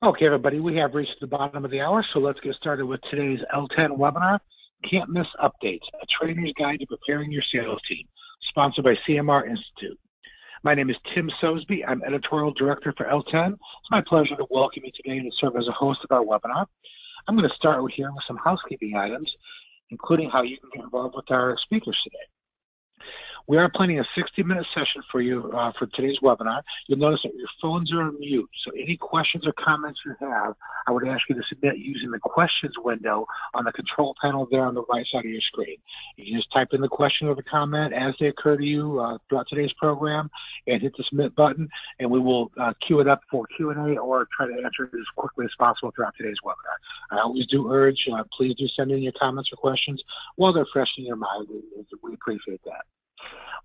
Okay, everybody, we have reached the bottom of the hour, so let's get started with today's L10 webinar, Can't Miss Updates, a trainer's guide to preparing your sales team, sponsored by CMR Institute. My name is Tim Sosby. I'm editorial director for L10. It's my pleasure to welcome you today and to serve as a host of our webinar. I'm going to start here with some housekeeping items, including how you can get involved with our speakers today. We are planning a 60-minute session for you for today's webinar. You'll notice that your phones are on mute, so any questions or comments you have, I would ask you to submit using the questions window on the control panel there on the right side of your screen. You can just type in the question or the comment as they occur to you throughout today's program and hit the submit button, and we will queue it up for Q&A or try to answer it as quickly as possible throughout today's webinar. I always do urge, please do send in your comments or questions while they're fresh in your mind. We appreciate that.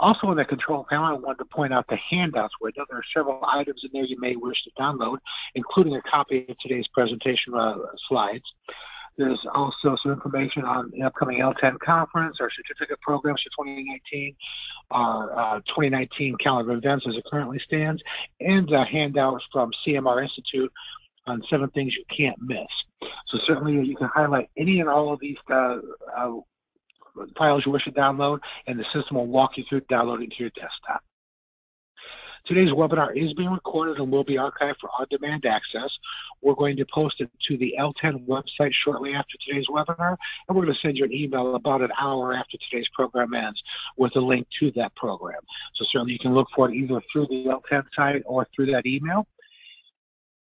Also in the control panel, I wanted to point out the handouts window. There are several items in there you may wish to download, including a copy of today's presentation slides. There's also some information on the upcoming L10 conference, our certificate programs for 2019, our 2019 calendar events as it currently stands, and handouts from CMR Institute on 7 things you can't miss. So certainly you can highlight any and all of these files you wish to download, and the system will walk you through downloading to your desktop. Today's webinar is being recorded and will be archived for on-demand access. We're going to post it to the L10 website shortly after today's webinar, and we're going to send you an email about an hour after today's program ends with a link to that program. So certainly you can look for it either through the L10 site or through that email.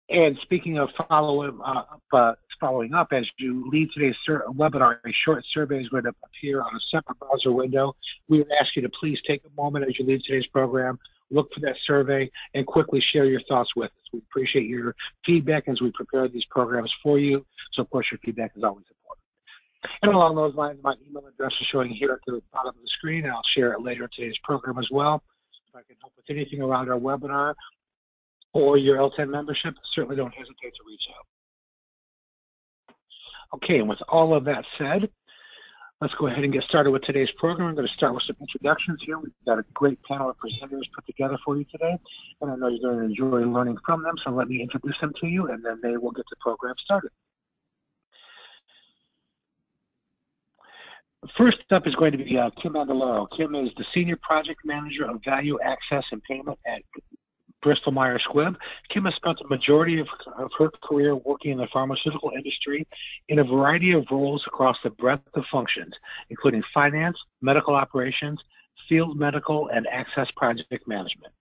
And speaking of following up, as you leave today's webinar, a short survey is going to appear on a separate browser window. We would ask you to please take a moment as you leave today's program, look for that survey, and quickly share your thoughts with us. We appreciate your feedback as we prepare these programs for you. So, of course, your feedback is always important. And along those lines, my email address is showing here at the bottom of the screen, and I'll share it later in today's program as well. If I can help with anything around our webinar or your L10 membership, certainly don't hesitate to reach out. Okay, and with all of that said, let's go ahead and get started with today's program. I'm going to start with some introductions here. We've got a great panel of presenters put together for you today, and I know you're going to enjoy learning from them, so let me introduce them to you, and then they will get the program started. First up is going to be Kim Andaloro. Kim is the Senior Project Manager of Value Access and Payment at Bristol Myers Squibb. Kim has spent the majority of her career working in the pharmaceutical industry in a variety of roles across the breadth of functions, including finance, medical operations, field medical, and access project management.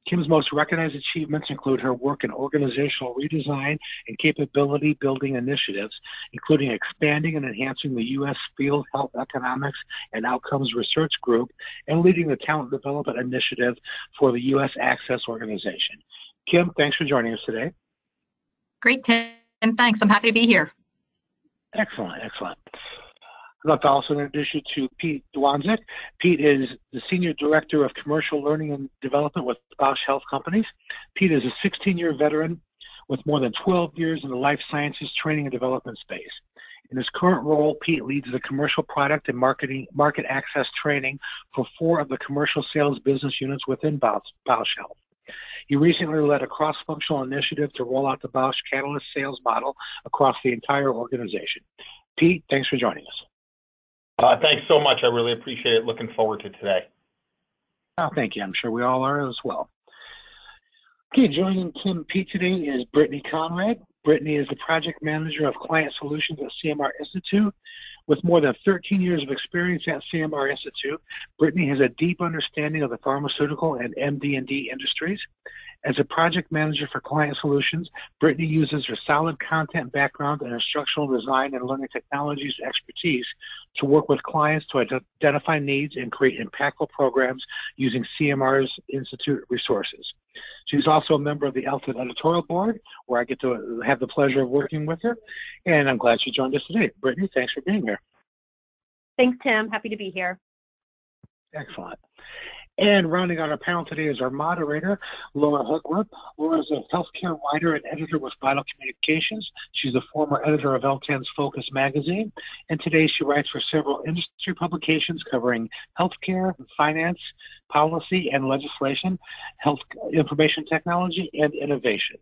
Kim's most recognized achievements include her work in organizational redesign and capability building initiatives, including expanding and enhancing the U.S. Field Health Economics and Outcomes Research Group and leading the Talent Development Initiative for the U.S. Access Organization. Kim, thanks for joining us today. Great, Tim. Thanks. I'm happy to be here. Excellent, excellent. I'd like to also introduce you to Pete Dwanzik. Pete is the Senior Director of Commercial Learning and Development with Bausch Health Companies. Pete is a 16-year veteran with more than 12 years in the life sciences training and development space. In his current role, Pete leads the commercial product and market access training for 4 of the commercial sales business units within Bausch Health. He recently led a cross-functional initiative to roll out the Bausch Catalyst sales model across the entire organization. Pete, thanks for joining us. Thanks so much. I really appreciate it. Looking forward to today. Oh, thank you. I'm sure we all are as well. Okay, joining Kim and Pete today is Brittany Conrad. Brittany is the Project Manager of Client Solutions at CMR Institute. With more than 13 years of experience at CMR Institute, Brittany has a deep understanding of the pharmaceutical and MD&D industries. As a project manager for Client Solutions, Brittany uses her solid content background and instructional design and learning technologies expertise to work with clients to identify needs and create impactful programs using CMR's Institute resources. She's also a member of the L10 editorial board, where I get to have the pleasure of working with her, and I'm glad she joined us today. Brittany, thanks for being here. Thanks, Tim. Happy to be here. Excellent. And rounding out our panel today is our moderator, Laura Hookworth. Laura is a healthcare writer and editor with Vital Communications. She's a former editor of L10's Focus magazine, and today she writes for several industry publications covering healthcare, finance, policy and legislation, health information technology, and innovation.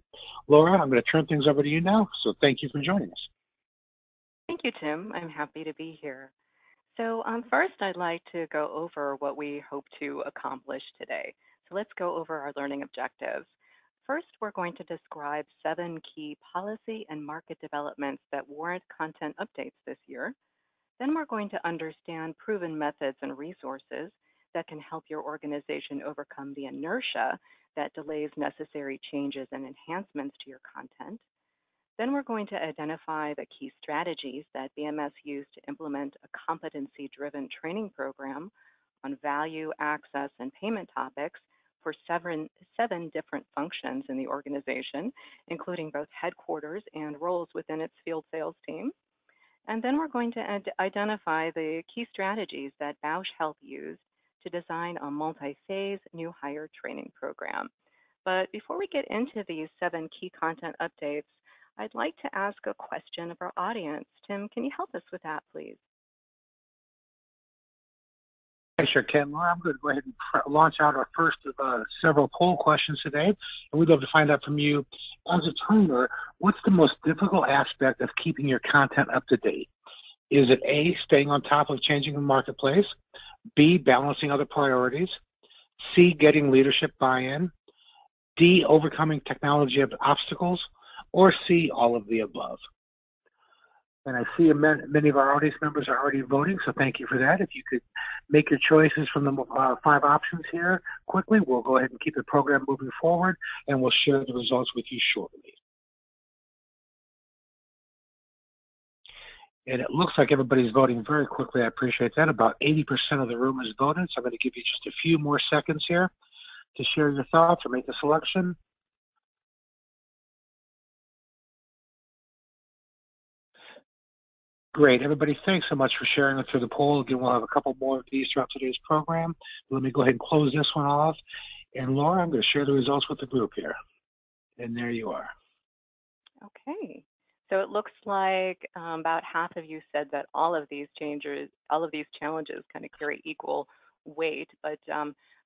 Laura, I'm going to turn things over to you now, so thank you for joining us. Thank you, Tim. I'm happy to be here. So first, I'd like to go over what we hope to accomplish today. So let's go over our learning objectives. First, we're going to describe 7 key policy and market developments that warrant content updates this year. Then we're going to understand proven methods and resources that can help your organization overcome the inertia that delays necessary changes and enhancements to your content. Then we're going to identify the key strategies that BMS used to implement a competency-driven training program on value, access, and payment topics for seven different functions in the organization, including both headquarters and roles within its field sales team. And then we're going to identify the key strategies that Bausch Health used to design a multi-phase new hire training program. But before we get into these 7 key content updates, I'd like to ask a question of our audience. Tim, can you help us with that, please? I sure can, Laura. I'm going to go ahead and launch out our first of several poll questions today. And we'd love to find out from you, as a trainer, what's the most difficult aspect of keeping your content up to date? Is it A, staying on top of changing the marketplace, B, balancing other priorities, C, getting leadership buy-in, D, overcoming technology obstacles, or C, all of the above? And I see many of our audience members are already voting, so thank you for that. If you could make your choices from the 5 options here quickly, we'll go ahead and keep the program moving forward, and we'll share the results with you shortly. And it looks like everybody's voting very quickly. I appreciate that. About 80% of the room has voted, so I'm going to give you just a few more seconds here to share your thoughts or make a selection. Great, everybody, thanks so much for sharing it through the poll. Again, we'll have a couple more of these throughout today's program. Let me go ahead and close this one off. And Laura, I'm going to share the results with the group here. And there you are. Okay, so it looks like about half of you said that all of these challenges kind of carry equal weight, but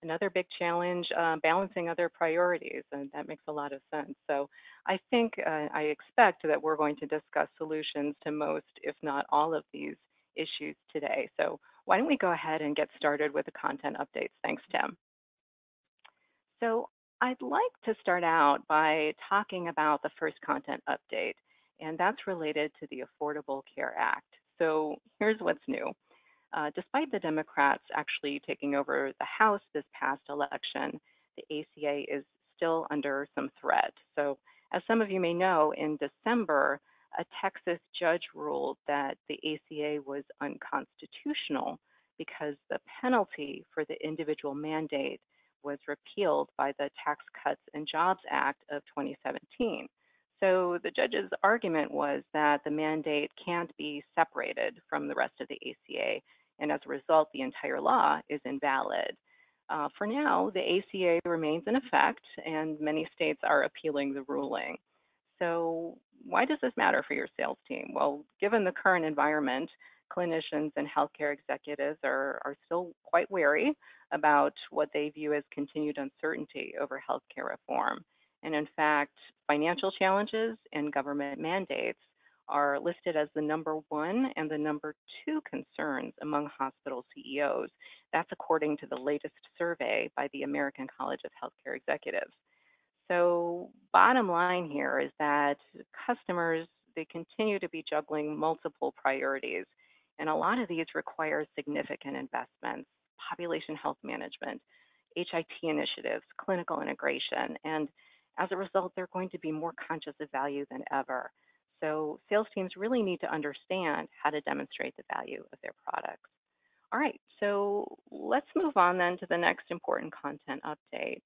another big challenge, balancing other priorities, and that makes a lot of sense. So I think, I expect that we're going to discuss solutions to most, if not all of these issues today. So why don't we go ahead and get started with the content updates. Thanks, Tim. So I'd like to start out by talking about the first content update, and that's related to the Affordable Care Act. So here's what's new. Despite the Democrats actually taking over the House this past election, the ACA is still under some threat. So as some of you may know, in December, a Texas judge ruled that the ACA was unconstitutional because the penalty for the individual mandate was repealed by the Tax Cuts and Jobs Act of 2017. So the judge's argument was that the mandate can't be separated from the rest of the ACA, and as a result, the entire law is invalid. For now, the ACA remains in effect, and many states are appealing the ruling. So why does this matter for your sales team? Well, given the current environment, clinicians and healthcare executives are still quite wary about what they view as continued uncertainty over healthcare reform. And in fact, financial challenges and government mandates are listed as the #1 and the #2 concerns among hospital CEOs. That's according to the latest survey by the American College of Healthcare Executives. So bottom line here is that customers, they continue to be juggling multiple priorities, and a lot of these require significant investments, population health management, HIT initiatives, clinical integration, and as a result, they're going to be more conscious of value than ever. So sales teams really need to understand how to demonstrate the value of their products. All right, so let's move on then to the next important content update.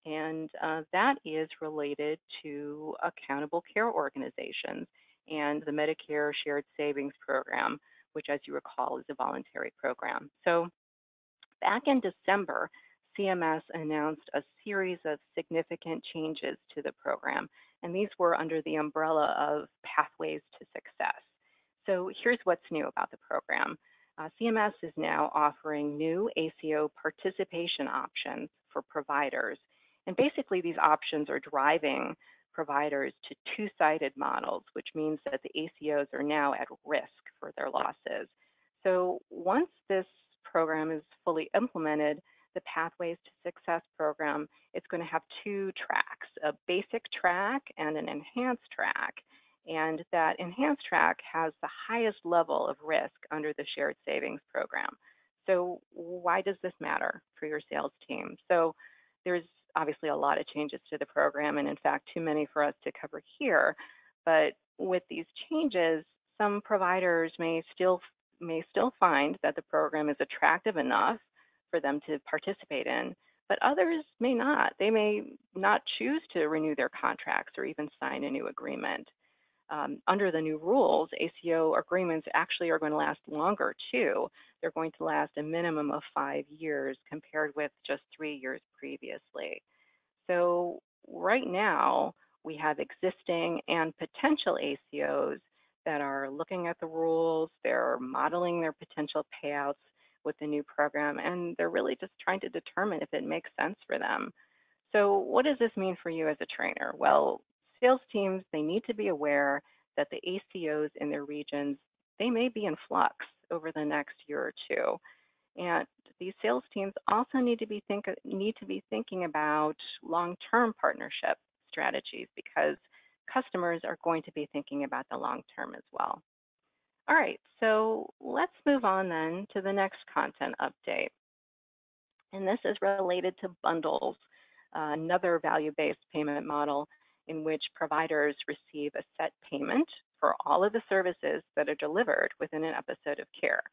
And that is related to accountable care organizations and the Medicare Shared Savings Program, which, as you recall, is a voluntary program. So back in December, CMS announced a series of significant changes to the program, and these were under the umbrella of Pathways to Success. So here's what's new about the program. CMS is now offering new ACO participation options for providers. And basically, these options are driving providers to two-sided models, which means that the ACOs are now at risk for their losses. So once this program is fully implemented, the Pathways to Success program, it's going to have two tracks, a basic track and an enhanced track. And that enhanced track has the highest level of risk under the shared savings program. So why does this matter for your sales team? So there's obviously a lot of changes to the program, and in fact, too many for us to cover here. But with these changes, some providers may still find that the program is attractive enough for them to participate in, but others may not. They may not choose to renew their contracts or even sign a new agreement. Under the new rules, ACO agreements actually are going to last longer too. They're going to last a minimum of 5 years compared with just 3 years previously. So right now, we have existing and potential ACOs that are looking at the rules, they're modeling their potential payouts with the new program, and they're really just trying to determine if it makes sense for them. So what does this mean for you as a trainer? Well, sales teams, they need to be aware that the ACOs in their regions, they may be in flux over the next year or two. And these sales teams also need to be thinking about long-term partnership strategies, because customers are going to be thinking about the long term as well. All right, so let's move on then to the next content update. And this is related to bundles, another value-based payment model in which providers receive a set payment for all of the services that are delivered within an episode of care.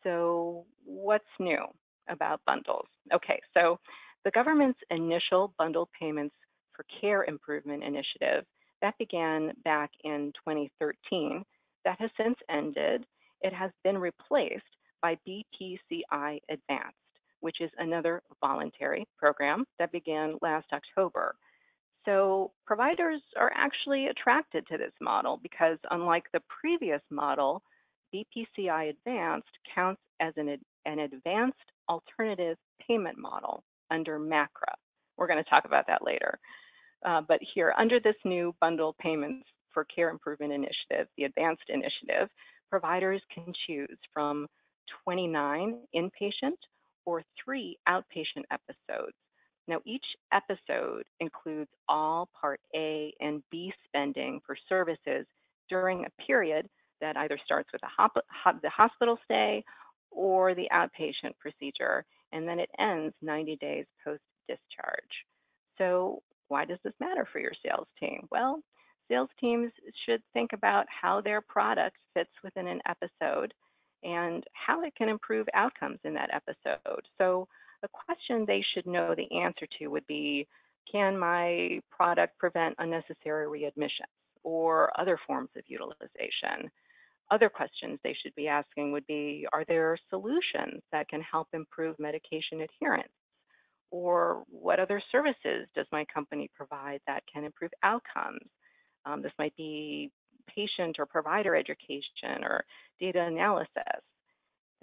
So what's new about bundles? Okay, so the government's initial bundle payments for care improvement initiative that began back in 2013, that has since ended. It has been replaced by BPCI Advanced, which is another voluntary program that began last October. So providers are actually attracted to this model because, unlike the previous model, BPCI Advanced counts as an advanced alternative payment model under MACRA. We're going to talk about that later. But here, under this new bundle payments for care improvement initiative, the advanced initiative, providers can choose from 29 inpatient or 3 outpatient episodes. Now, each episode includes all Part A and B spending for services during a period that either starts with the hospital stay or the outpatient procedure, and then it ends 90 days post-discharge. So why does this matter for your sales team? Well, sales teams should think about how their product fits within an episode and how it can improve outcomes in that episode. So a question they should know the answer to would be, can my product prevent unnecessary readmissions or other forms of utilization? Other questions they should be asking would be, are there solutions that can help improve medication adherence? Or what other services does my company provide that can improve outcomes? This might be patient or provider education or data analysis.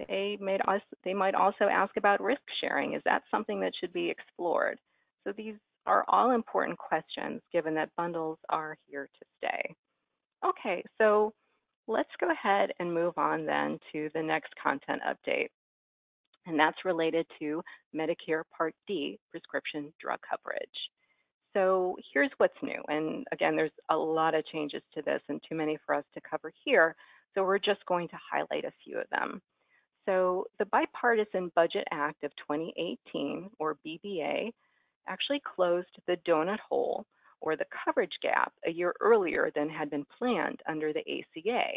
They might also ask about risk sharing. Is that something that should be explored? So these are all important questions given that bundles are here to stay. Okay, so let's go ahead and move on then to the next content update. And that's related to Medicare Part D prescription drug coverage. So here's what's new. And again, there's a lot of changes to this and too many for us to cover here. So we're just going to highlight a few of them. So the Bipartisan Budget Act of 2018, or BBA, actually closed the donut hole or the coverage gap a year earlier than had been planned under the ACA.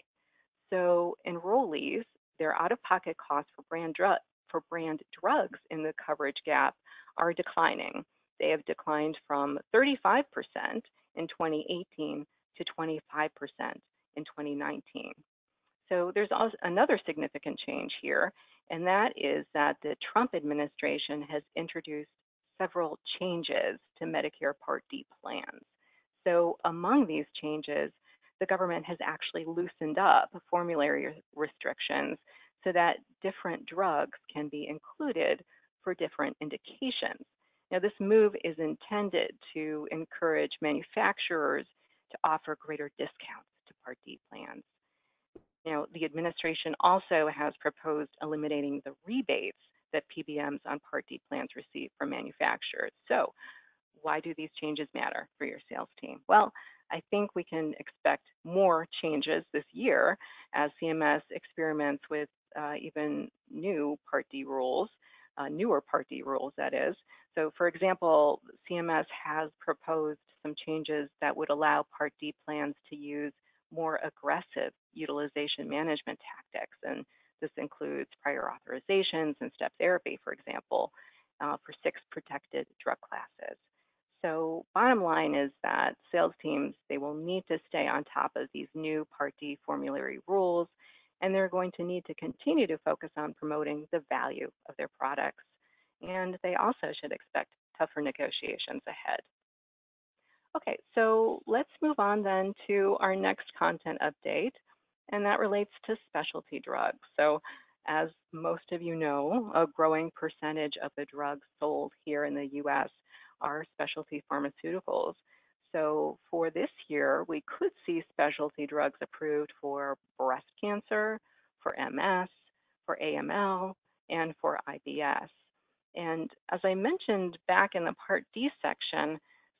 So enrollees, their out-of-pocket costs for brand drugs in the coverage gap are declining. They have declined from 35% in 2018 to 25% in 2019. So there's also another significant change here, and that is that the Trump administration has introduced several changes to Medicare Part D plans. So among these changes, the government has actually loosened up formulary restrictions so that different drugs can be included for different indications. Now, this move is intended to encourage manufacturers to offer greater discounts to Part D plans. Now, the administration also has proposed eliminating the rebates that PBMs on Part D plans receive from manufacturers. So, why do these changes matter for your sales team? Well, I think we can expect more changes this year as CMS experiments with even new Part D rules, newer Part D rules, that is. So, for example, CMS has proposed some changes that would allow Part D plans to use more aggressive utilization management tactics. And this includes prior authorizations and step therapy, for example, for 6 protected drug classes. So bottom line is that sales teams, they will need to stay on top of these new Part D formulary rules, and they're going to need to continue to focus on promoting the value of their products. And they also should expect tougher negotiations ahead. Okay, so let's move on then to our next content update, and that relates to specialty drugs. So as most of you know, a growing percentage of the drugs sold here in the US are specialty pharmaceuticals. So for this year, we could see specialty drugs approved for breast cancer, for MS, for AML, and for IBS. And as I mentioned back in the Part D section,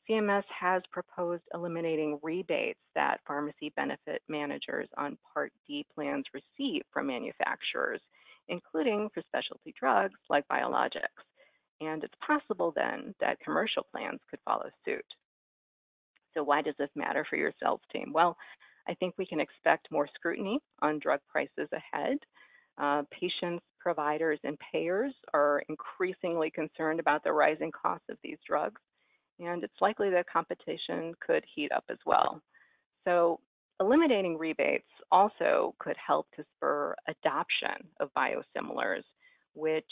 CMS has proposed eliminating rebates that pharmacy benefit managers on Part D plans receive from manufacturers, including for specialty drugs like biologics. And it's possible then that commercial plans could follow suit. So why does this matter for your sales team? Well, I think we can expect more scrutiny on drug prices ahead. Patients, providers, and payers are increasingly concerned about the rising costs of these drugs, and it's likely that competition could heat up as well. So eliminating rebates also could help to spur adoption of biosimilars, which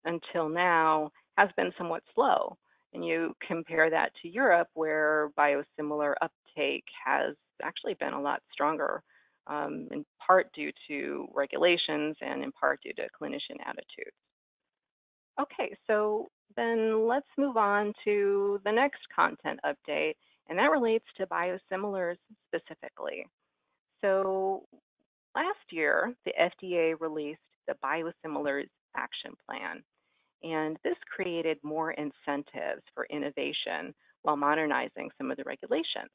until now has been somewhat slow. And you compare that to Europe, where biosimilar uptake has actually been a lot stronger, in part due to regulations and in part due to clinician attitudes. Okay, so then let's move on to the next content update, and that relates to biosimilars specifically. So last year, the FDA released the Biosimilars Action Plan, and this created more incentives for innovation while modernizing some of the regulations.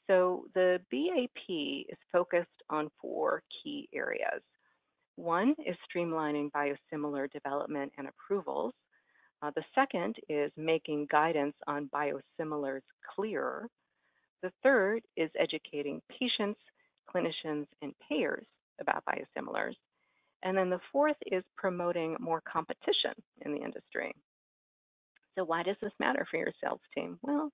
So the BAP is focused on 4 key areas. One is streamlining biosimilar development and approvals. The second is making guidance on biosimilars clearer. The third is educating patients, clinicians, and payers about biosimilars. And then the fourth is promoting more competition in the industry. So why does this matter for your sales team? Well,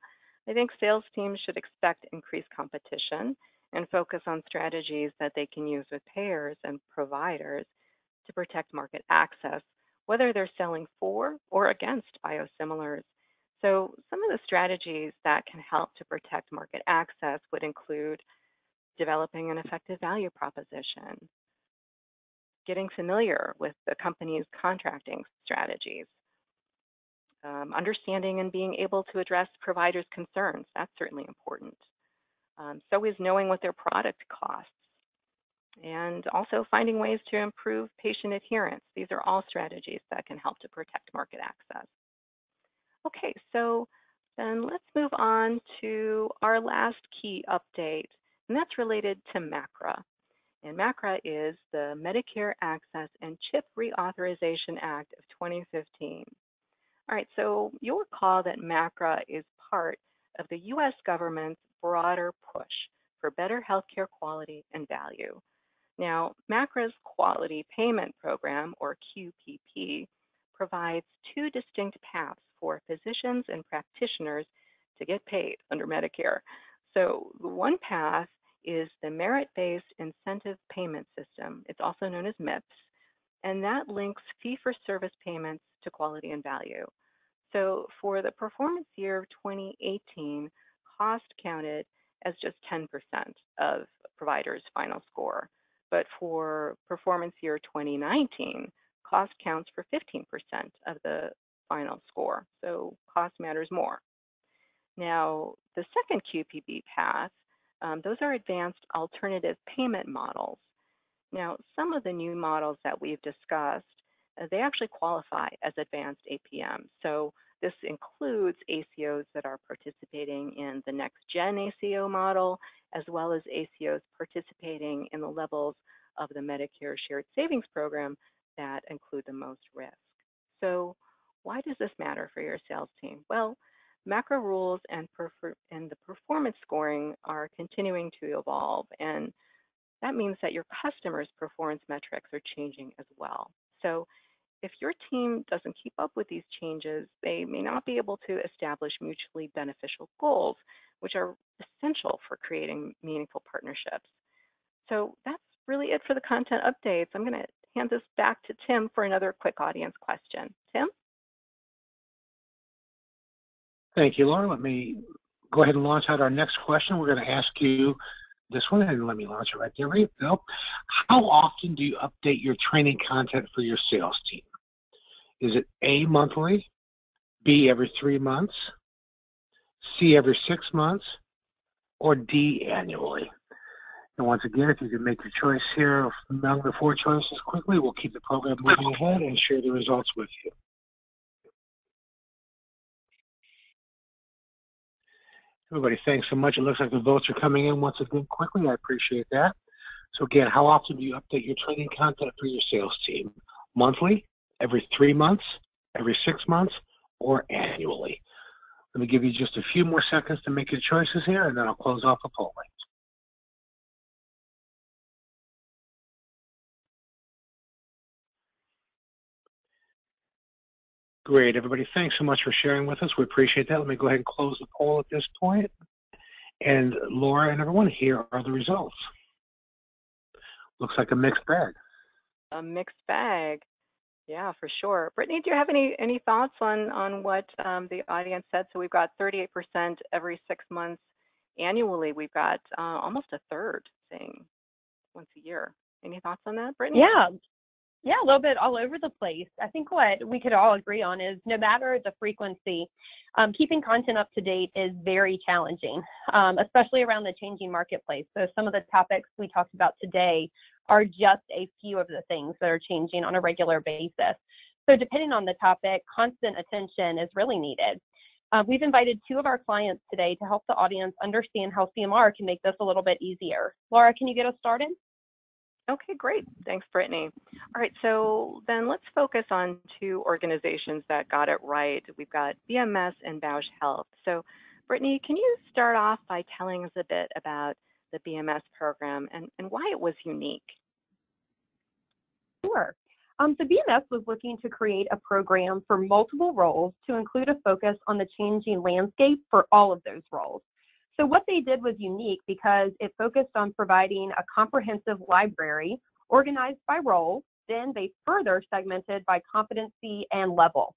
I think sales teams should expect increased competition and focus on strategies that they can use with payers and providers to protect market access, whether they're selling for or against biosimilars. So some of the strategies that can help to protect market access would include developing an effective value proposition, getting familiar with the company's contracting strategies, understanding and being able to address providers' concerns. That's certainly important. So is knowing what their product costs, and also finding ways to improve patient adherence. These are all strategies that can help to protect market access. Okay, so then let's move on to our last key update, and that's related to MACRA. And MACRA is the Medicare Access and Chip Reauthorization Act of 2015. All right, so you'll recall that MACRA is part of the US government's broader push for better healthcare quality and value. Now, MACRA's Quality Payment Program, or QPP, provides 2 distinct paths for physicians and practitioners to get paid under Medicare. So the one path is the Merit-Based Incentive Payment System. It's also known as MIPS, and that links fee-for-service payments to quality and value. So for the performance year of 2018, cost counted as just 10% of providers' final score. but for performance year 2019, cost counts for 15% of the final score, so cost matters more. Now, the second QPB path, those are advanced alternative payment models. Now, some of the new models that we've discussed, they actually qualify as advanced APMs. So this includes ACOs that are participating in the next gen ACO model, as well as ACOs participating in the levels of the Medicare Shared Savings Program that include the most risk. So why does this matter for your sales team? Well, macro rules and the performance scoring are continuing to evolve, and that means that your customers' performance metrics are changing as well. So if your team doesn't keep up with these changes, they may not be able to establish mutually beneficial goals, which are essential for creating meaningful partnerships. So that's really it for the content updates. I'm going to hand this back to Tim for another quick audience question. Tim? Thank you, Laura. Let me go ahead and launch out our next question. We're going to ask you this one, and let me launch it right there. Right, Bill. How often do you update your training content for your sales team? Is it A, monthly, B, every 3 months, C, every 6 months, or D, annually? And once again, if you can make your choice here among the 4 choices quickly, we'll keep the program moving ahead and share the results with you. Everybody, thanks so much. It looks like the votes are coming in once again quickly. I appreciate that. So again, how often do you update your training content for your sales team? Monthly, every 3 months, every 6 months, or annually? Let me give you just a few more seconds to make your choices here, and then I'll close off the polling. Great, everybody. Thanks so much for sharing with us. We appreciate that. Let me go ahead and close the poll at this point. And Laura and everyone, here are the results. Looks like a mixed bag. A mixed bag. Yeah, for sure. Brittany, do you have any thoughts on what the audience said? So we've got 38% every 6 months. Annually, we've got almost a third saying once a year. Any thoughts on that, Brittany? Yeah, a little bit all over the place. I think what we could all agree on is no matter the frequency, keeping content up to date is very challenging, especially around the changing marketplace. So some of the topics we talked about today are just a few of the things that are changing on a regular basis. So depending on the topic, constant attention is really needed. We've invited 2 of our clients today to help the audience understand how CMR can make this a little bit easier. Laura, can you get us started? Okay, great. Thanks, Brittany. All right, so then let's focus on 2 organizations that got it right. We've got BMS and Bausch Health. So Brittany, can you start off by telling us a bit about the BMS program and why it was unique? Sure. So BMS was looking to create a program for multiple roles to include a focus on the changing landscape for all of those roles. So what they did was unique because it focused on providing a comprehensive library organized by role. Then they further segmented by competency and level.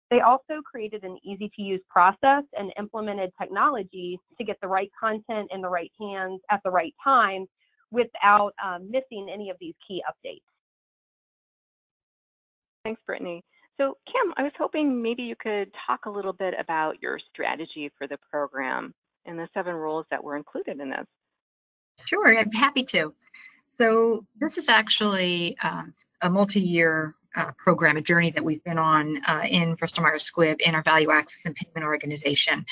They also created an easy-to-use process and implemented technology to get the right content in the right hands at the right time without missing any of these key updates. Thanks, Brittany. So Kim, I was hoping maybe you could talk a little bit about your strategy for the program and the 7 roles that were included in this. Sure, I'm happy to. So this is actually a multi-year program, a journey that we've been on in Bristol Myers Squibb in our Value Access and Payment organization.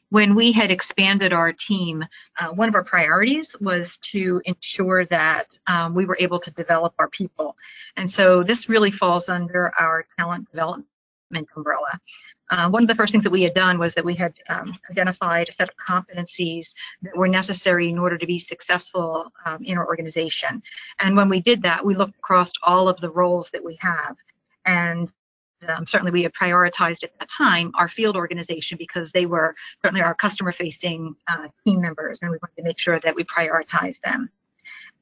When we had expanded our team, one of our priorities was to ensure that we were able to develop our people. And so this really falls under our talent development umbrella. One of the first things that we had done was that we had identified a set of competencies that were necessary in order to be successful in our organization. And when we did that, we looked across all of the roles that we have. And certainly we had prioritized at that time our field organization because they were certainly our customer-facing team members, and we wanted to make sure that we prioritized them.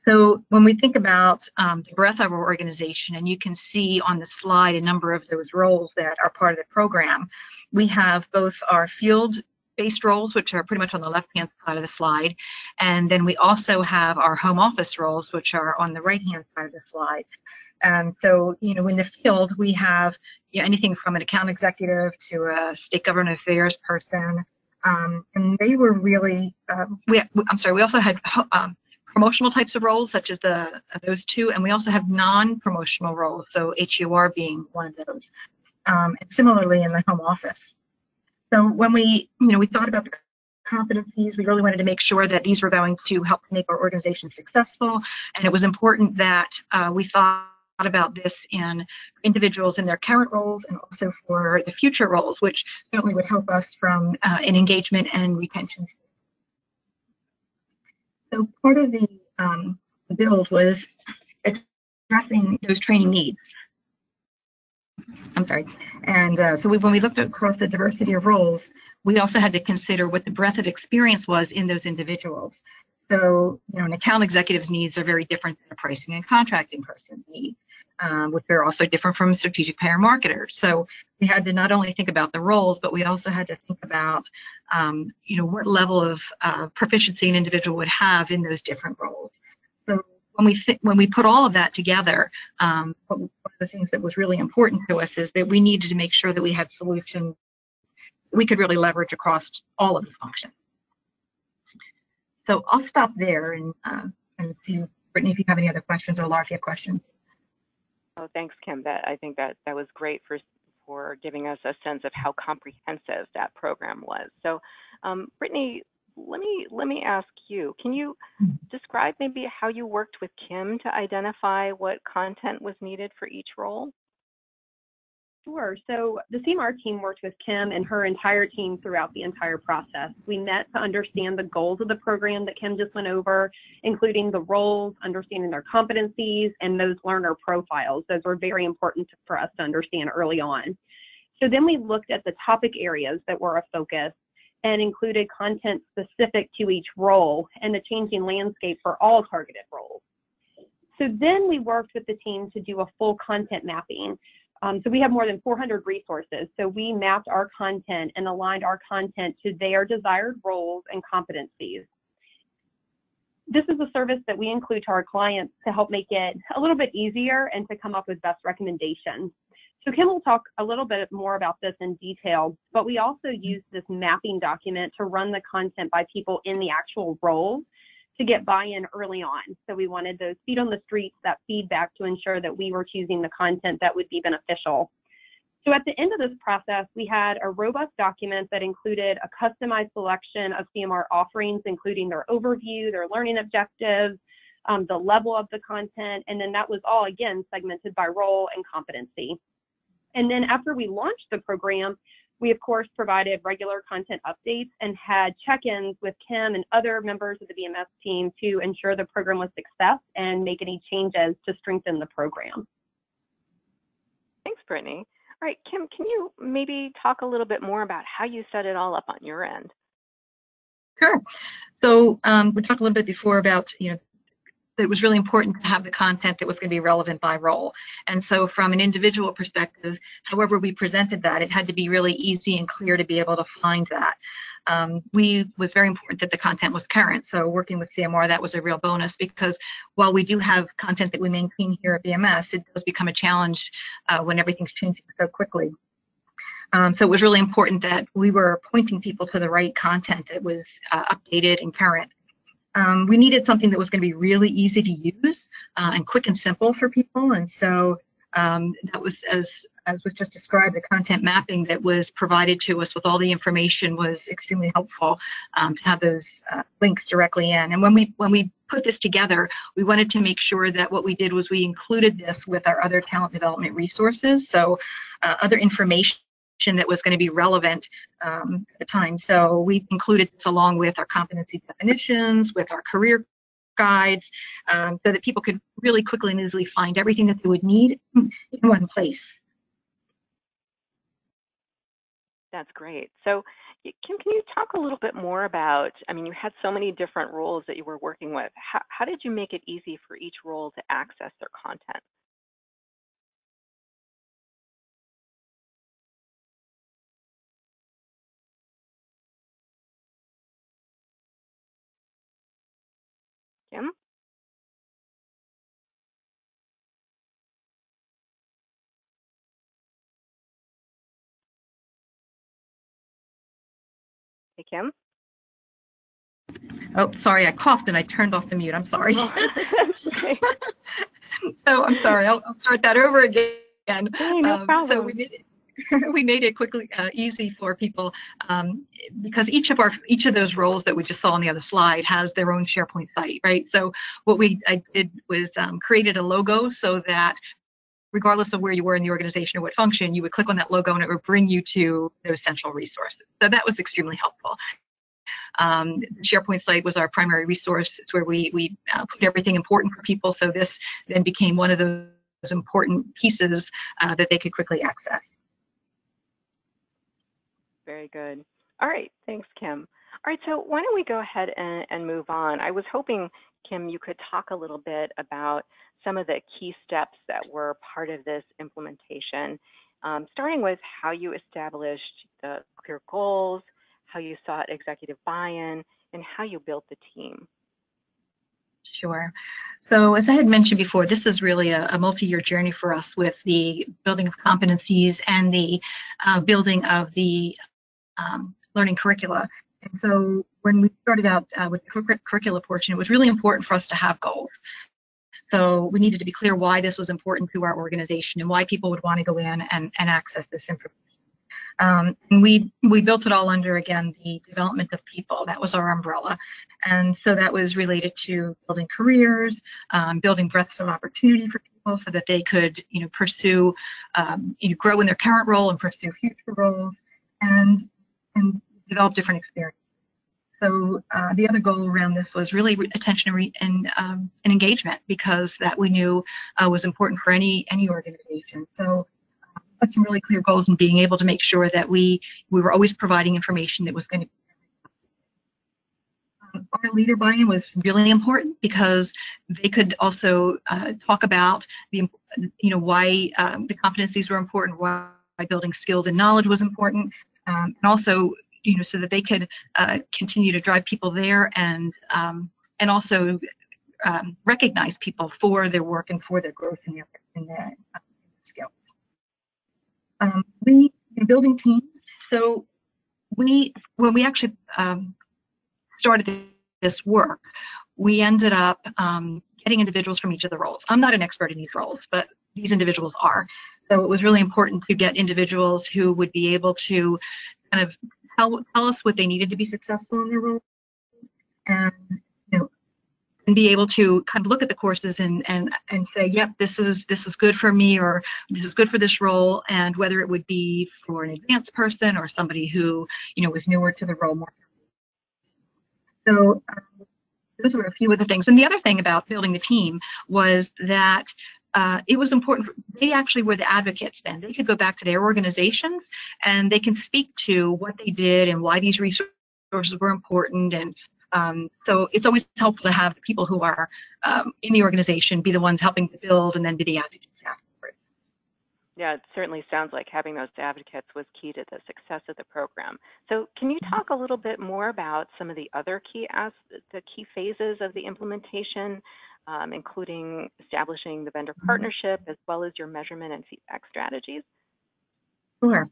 So when we think about the breadth of our organization, and you can see on the slide a number of those roles that are part of the program, we have both our field project-based roles, which are pretty much on the left-hand side of the slide. And then we also have our home office roles, which are on the right-hand side of the slide. So, in the field, we have anything from an account executive to a state government affairs person. And they were really, we also had promotional types of roles, such as those two, and we also have non-promotional roles, so HUR being one of those. And similarly in the home office. So when we thought about the competencies, we really wanted to make sure that these were going to help make our organization successful, and it was important that we thought about this in individuals in their current roles and also for the future roles, which certainly would help us from an engagement and retention standpoint. So part of the build was addressing those training needs. I'm sorry. And so when we looked across the diversity of roles, we also had to consider what the breadth of experience was in those individuals. So, an account executive's needs are very different than a pricing and contracting person's needs, which are also different from a strategic payer marketer. So we had to not only think about the roles, but we also had to think about, what level of proficiency an individual would have in those different roles. So when we put all of that together, one of the things that was really important to us is that we needed to make sure that we had solutions we could really leverage across all of the functions. So I'll stop there and see, Brittany, if you have any other questions, or Laura, if you have questions. Oh, thanks, Kim. I think that was great for giving us a sense of how comprehensive that program was. So, Brittany, let me ask you, can you describe maybe how you worked with Kim to identify what content was needed for each role? Sure. So the CMR team worked with Kim and her entire team throughout the entire process. We met to understand the goals of the program that Kim just went over, including the roles, understanding their competencies, and those learner profiles. Those were very important for us to understand early on. So then we looked at the topic areas that were a focus and included content specific to each role and the changing landscape for all targeted roles. So then we worked with the team to do a full content mapping. So we have more than 400 resources. So we mapped our content and aligned our content to their desired roles and competencies. This is a service that we include to our clients to help make it a little bit easier and to come up with best recommendations. So Kim will talk a little bit more about this in detail, but we also use this mapping document to run the content by people in the actual roles to get buy-in early on. So we wanted those feet on the streets, that feedback, to ensure that we were choosing the content that would be beneficial. So at the end of this process, we had a robust document that included a customized selection of CMR offerings, including their overview, their learning objectives, the level of the content, and then that was all, again, segmented by role and competency. And then after we launched the program, we, of course, provided regular content updates and had check-ins with Kim and other members of the VMS team to ensure the program was a success and make any changes to strengthen the program. Thanks, Brittany. All right, Kim, can you maybe talk a little bit more about how you set it all up on your end? Sure. So we talked a little bit before about, it was really important to have the content that was going to be relevant by role. And so from an individual perspective, however we presented that, it had to be really easy and clear to be able to find that. It was very important that the content was current. So working with CMR, that was a real bonus, because while we do have content that we maintain here at VMS, it does become a challenge when everything's changing so quickly. So it was really important that we were pointing people to the right content that was updated and current. We needed something that was going to be really easy to use and quick and simple for people. And so that was, as was just described, the content mapping that was provided to us with all the information was extremely helpful to have those links directly in. And when we put this together, we wanted to make sure that what we did was we included this with our other talent development resources, so other information that was going to be relevant at the time. So we included this along with our competency definitions, with our career guides, so that people could really quickly and easily find everything that they would need in one place. That's great. So Kim, can you talk a little bit more about, you had so many different roles that you were working with. How did you make it easy for each role to access their content? Kim? Hey, Kim? Oh, sorry, I coughed and I turned off the mute. I'm sorry. That's okay. So I'm sorry. I'll start that over again. Hey, no problem. So we made it quickly easy for people because each of those roles that we just saw on the other slide has their own SharePoint site, right? So what I did was created a logo so that regardless of where you were in the organization or what function, you would click on that logo and it would bring you to those central resources. So that was extremely helpful. The SharePoint site was our primary resource. It's where we put everything important for people. So this then became one of those important pieces that they could quickly access. Very good. All right, thanks, Kim. All right, so why don't we go ahead and move on? I was hoping, Kim, you could talk a little bit about some of the key steps that were part of this implementation, starting with how you established the clear goals, how you sought executive buy-in, and how you built the team. Sure. So as I had mentioned before, this is really a multi-year journey for us with the building of competencies and the building of the learning curricula. And so when we started out with the curricula portion, it was really important for us to have goals. So we needed to be clear why this was important to our organization and why people would want to go in and access this information. And we built it all under, again, the development of people. That was our umbrella. And so that was related to building careers, building breadths of opportunity for people so that they could, pursue, grow in their current role and pursue future roles and develop different experiences. So the other goal around this was really attention and engagement, because that we knew was important for any organization. So had some really clear goals and being able to make sure that we were always providing information that was going to our leader buy-in was really important because they could also talk about why the competencies were important, why building skills and knowledge was important, and also so that they could continue to drive people there and also recognize people for their work and for their growth in their skills. Building teams. So when we actually started this work, we ended up getting individuals from each of the roles. I'm not an expert in these roles, but these individuals are. So it was really important to get individuals who would be able to kind of tell us what they needed to be successful in their roles, and and be able to kind of look at the courses and say, yep, this is good for me, or this is good for this role, and whether it would be for an advanced person or somebody who was newer to the role more. So those were a few of the things. And the other thing about building the team was that it was important. They actually were the advocates then. They could go back to their organizations and they can speak to what they did and why these resources were important. And so it's always helpful to have the people who are in the organization be the ones helping to build and then be the advocates afterwards. Yeah, it certainly sounds like having those advocates was key to the success of the program. So can you talk a little bit more about some of the other key phases of the implementation, including establishing the vendor partnership as well as your measurement and feedback strategies? Sure.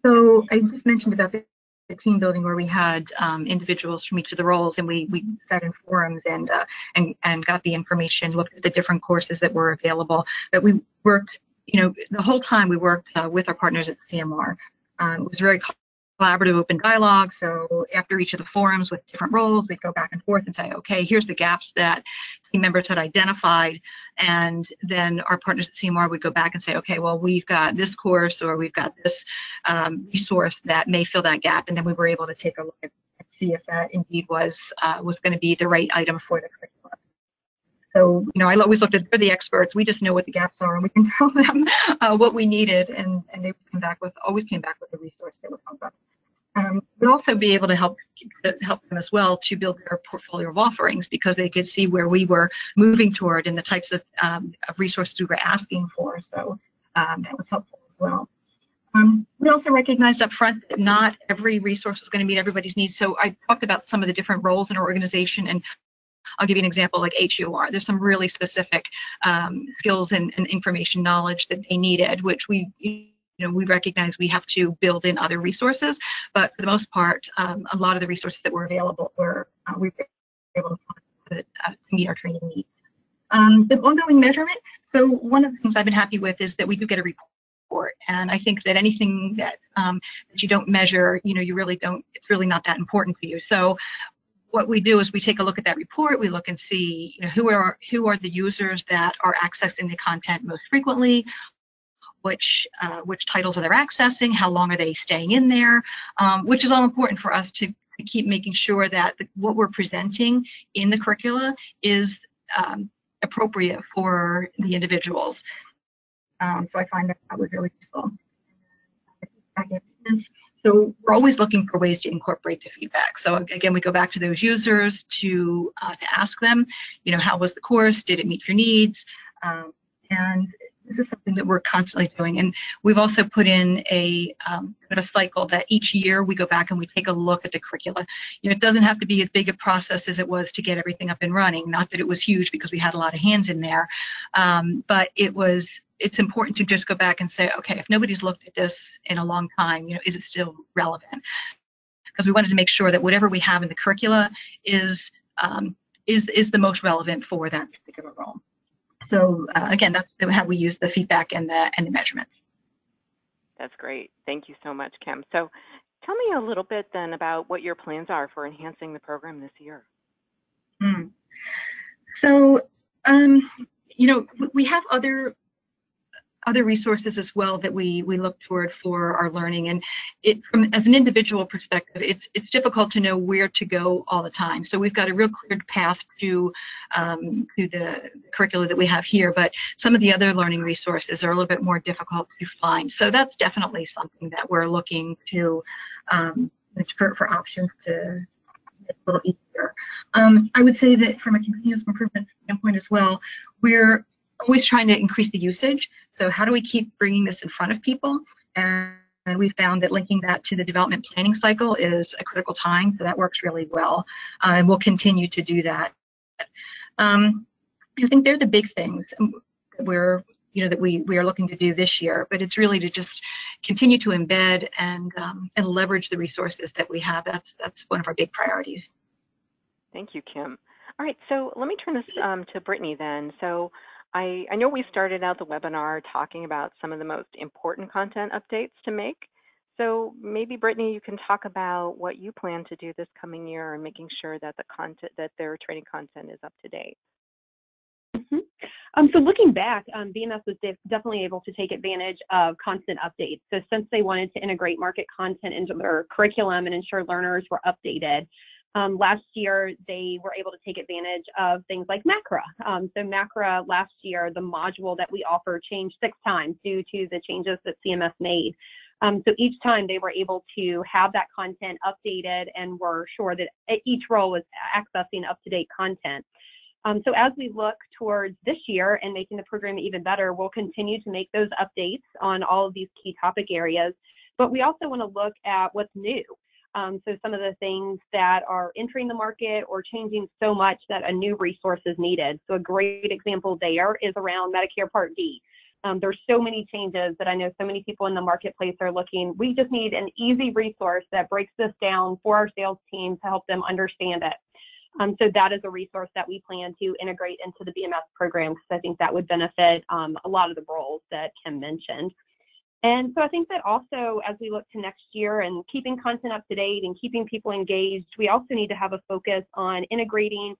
So I just mentioned about the team building where we had individuals from each of the roles, and we sat in forums and got the information, looked at the different courses that were available. But we worked, the whole time we worked with our partners at CMR. It was very collaborative, open dialogue. So after each of the forums with different roles, we'd go back and forth and say, okay, here's the gaps that team members had identified. And then our partners at CMR would go back and say, okay, well, we've got this course or we've got this resource that may fill that gap. And then we were able to take a look at see if that indeed was going to be the right item for the curriculum. So, I always looked at, they're the experts. We just know what the gaps are, and we can tell them what we needed, and they always came back with a resource that would help us. We'd also be able to help them as well to build their portfolio of offerings, because they could see where we were moving toward and the types of resources we were asking for. So that was helpful as well. We also recognized up front that not every resource is going to meet everybody's needs. So I talked about some of the different roles in our organization and I'll give you an example like HEOR. There's some really specific skills and information knowledge that they needed, which we recognize we have to build in other resources, but for the most part, a lot of the resources that were available were we were able to meet our training needs. The ongoing measurement. So one of the things I've been happy with is that we do get a report, and I think that anything that that you don't measure, you really don't. It's really not that important to you. So what we do is we take a look at that report. We look and see who are the users that are accessing the content most frequently. Which titles are they accessing? How long are they staying in there? Which is all important for us to keep making sure that what we're presenting in the curricula is appropriate for the individuals. So I find that was really useful. So we're always looking for ways to incorporate the feedback. So again, we go back to those users to ask them, how was the course? Did it meet your needs? And this is something that we're constantly doing. And we've also put in a cycle that each year we go back and we take a look at the curricula. It doesn't have to be as big a process as it was to get everything up and running. Not that it was huge because we had a lot of hands in there, but it's important to just go back and say, okay, if nobody's looked at this in a long time, is it still relevant? Because we wanted to make sure that whatever we have in the curricula is the most relevant for that particular role. So again, that's how we use the feedback and the measurements. That's great. Thank you so much, Kim. So tell me a little bit then about what your plans are for enhancing the program this year. So, we have other resources as well that we look toward for our learning, and as an individual perspective, it's difficult to know where to go all the time. So we've got a real clear path to the curricula that we have here, but some of the other learning resources are a little bit more difficult to find. So that's definitely something that we're looking to for options to make a little easier. I would say that from a continuous improvement standpoint as well, we're always trying to increase the usage. So how do we keep bringing this in front of people? And we found that linking that to the development planning cycle is a critical time. So that works really well. And we'll continue to do that. I think they're the big things that we are looking to do this year, but it's really to just continue to embed and leverage the resources that we have. That's one of our big priorities. Thank you, Kim. All right, so let me turn this to Brittany then. So I know we started out the webinar talking about some of the most important content updates to make. So maybe Brittany, you can talk about what you plan to do this coming year and making sure that their training content is up to date. So looking back, BMS was definitely able to take advantage of constant updates. So since they wanted to integrate market content into their curriculum and ensure learners were updated, last year, they were able to take advantage of things like MACRA. So MACRA last year, the module that we offer changed 6 times due to the changes that CMS made. So each time they were able to have that content updated and were sure that each role was accessing up-to-date content. So as we look towards this year and making the program even better, we'll continue to make those updates on all of these key topic areas. But we also want to look at what's new. So some of the things that are entering the market or changing so much that a new resource is needed. So a great example there is around Medicare Part D. There's so many changes that I know so many people in the marketplace are looking. We just need an easy resource that breaks this down for our sales team to help them understand it. So that is a resource that we plan to integrate into the BMS program because I think that would benefit a lot of the roles that Kim mentioned. And so I think that also as we look to next year and keeping content up to date and keeping people engaged, we also need to have a focus on integrating,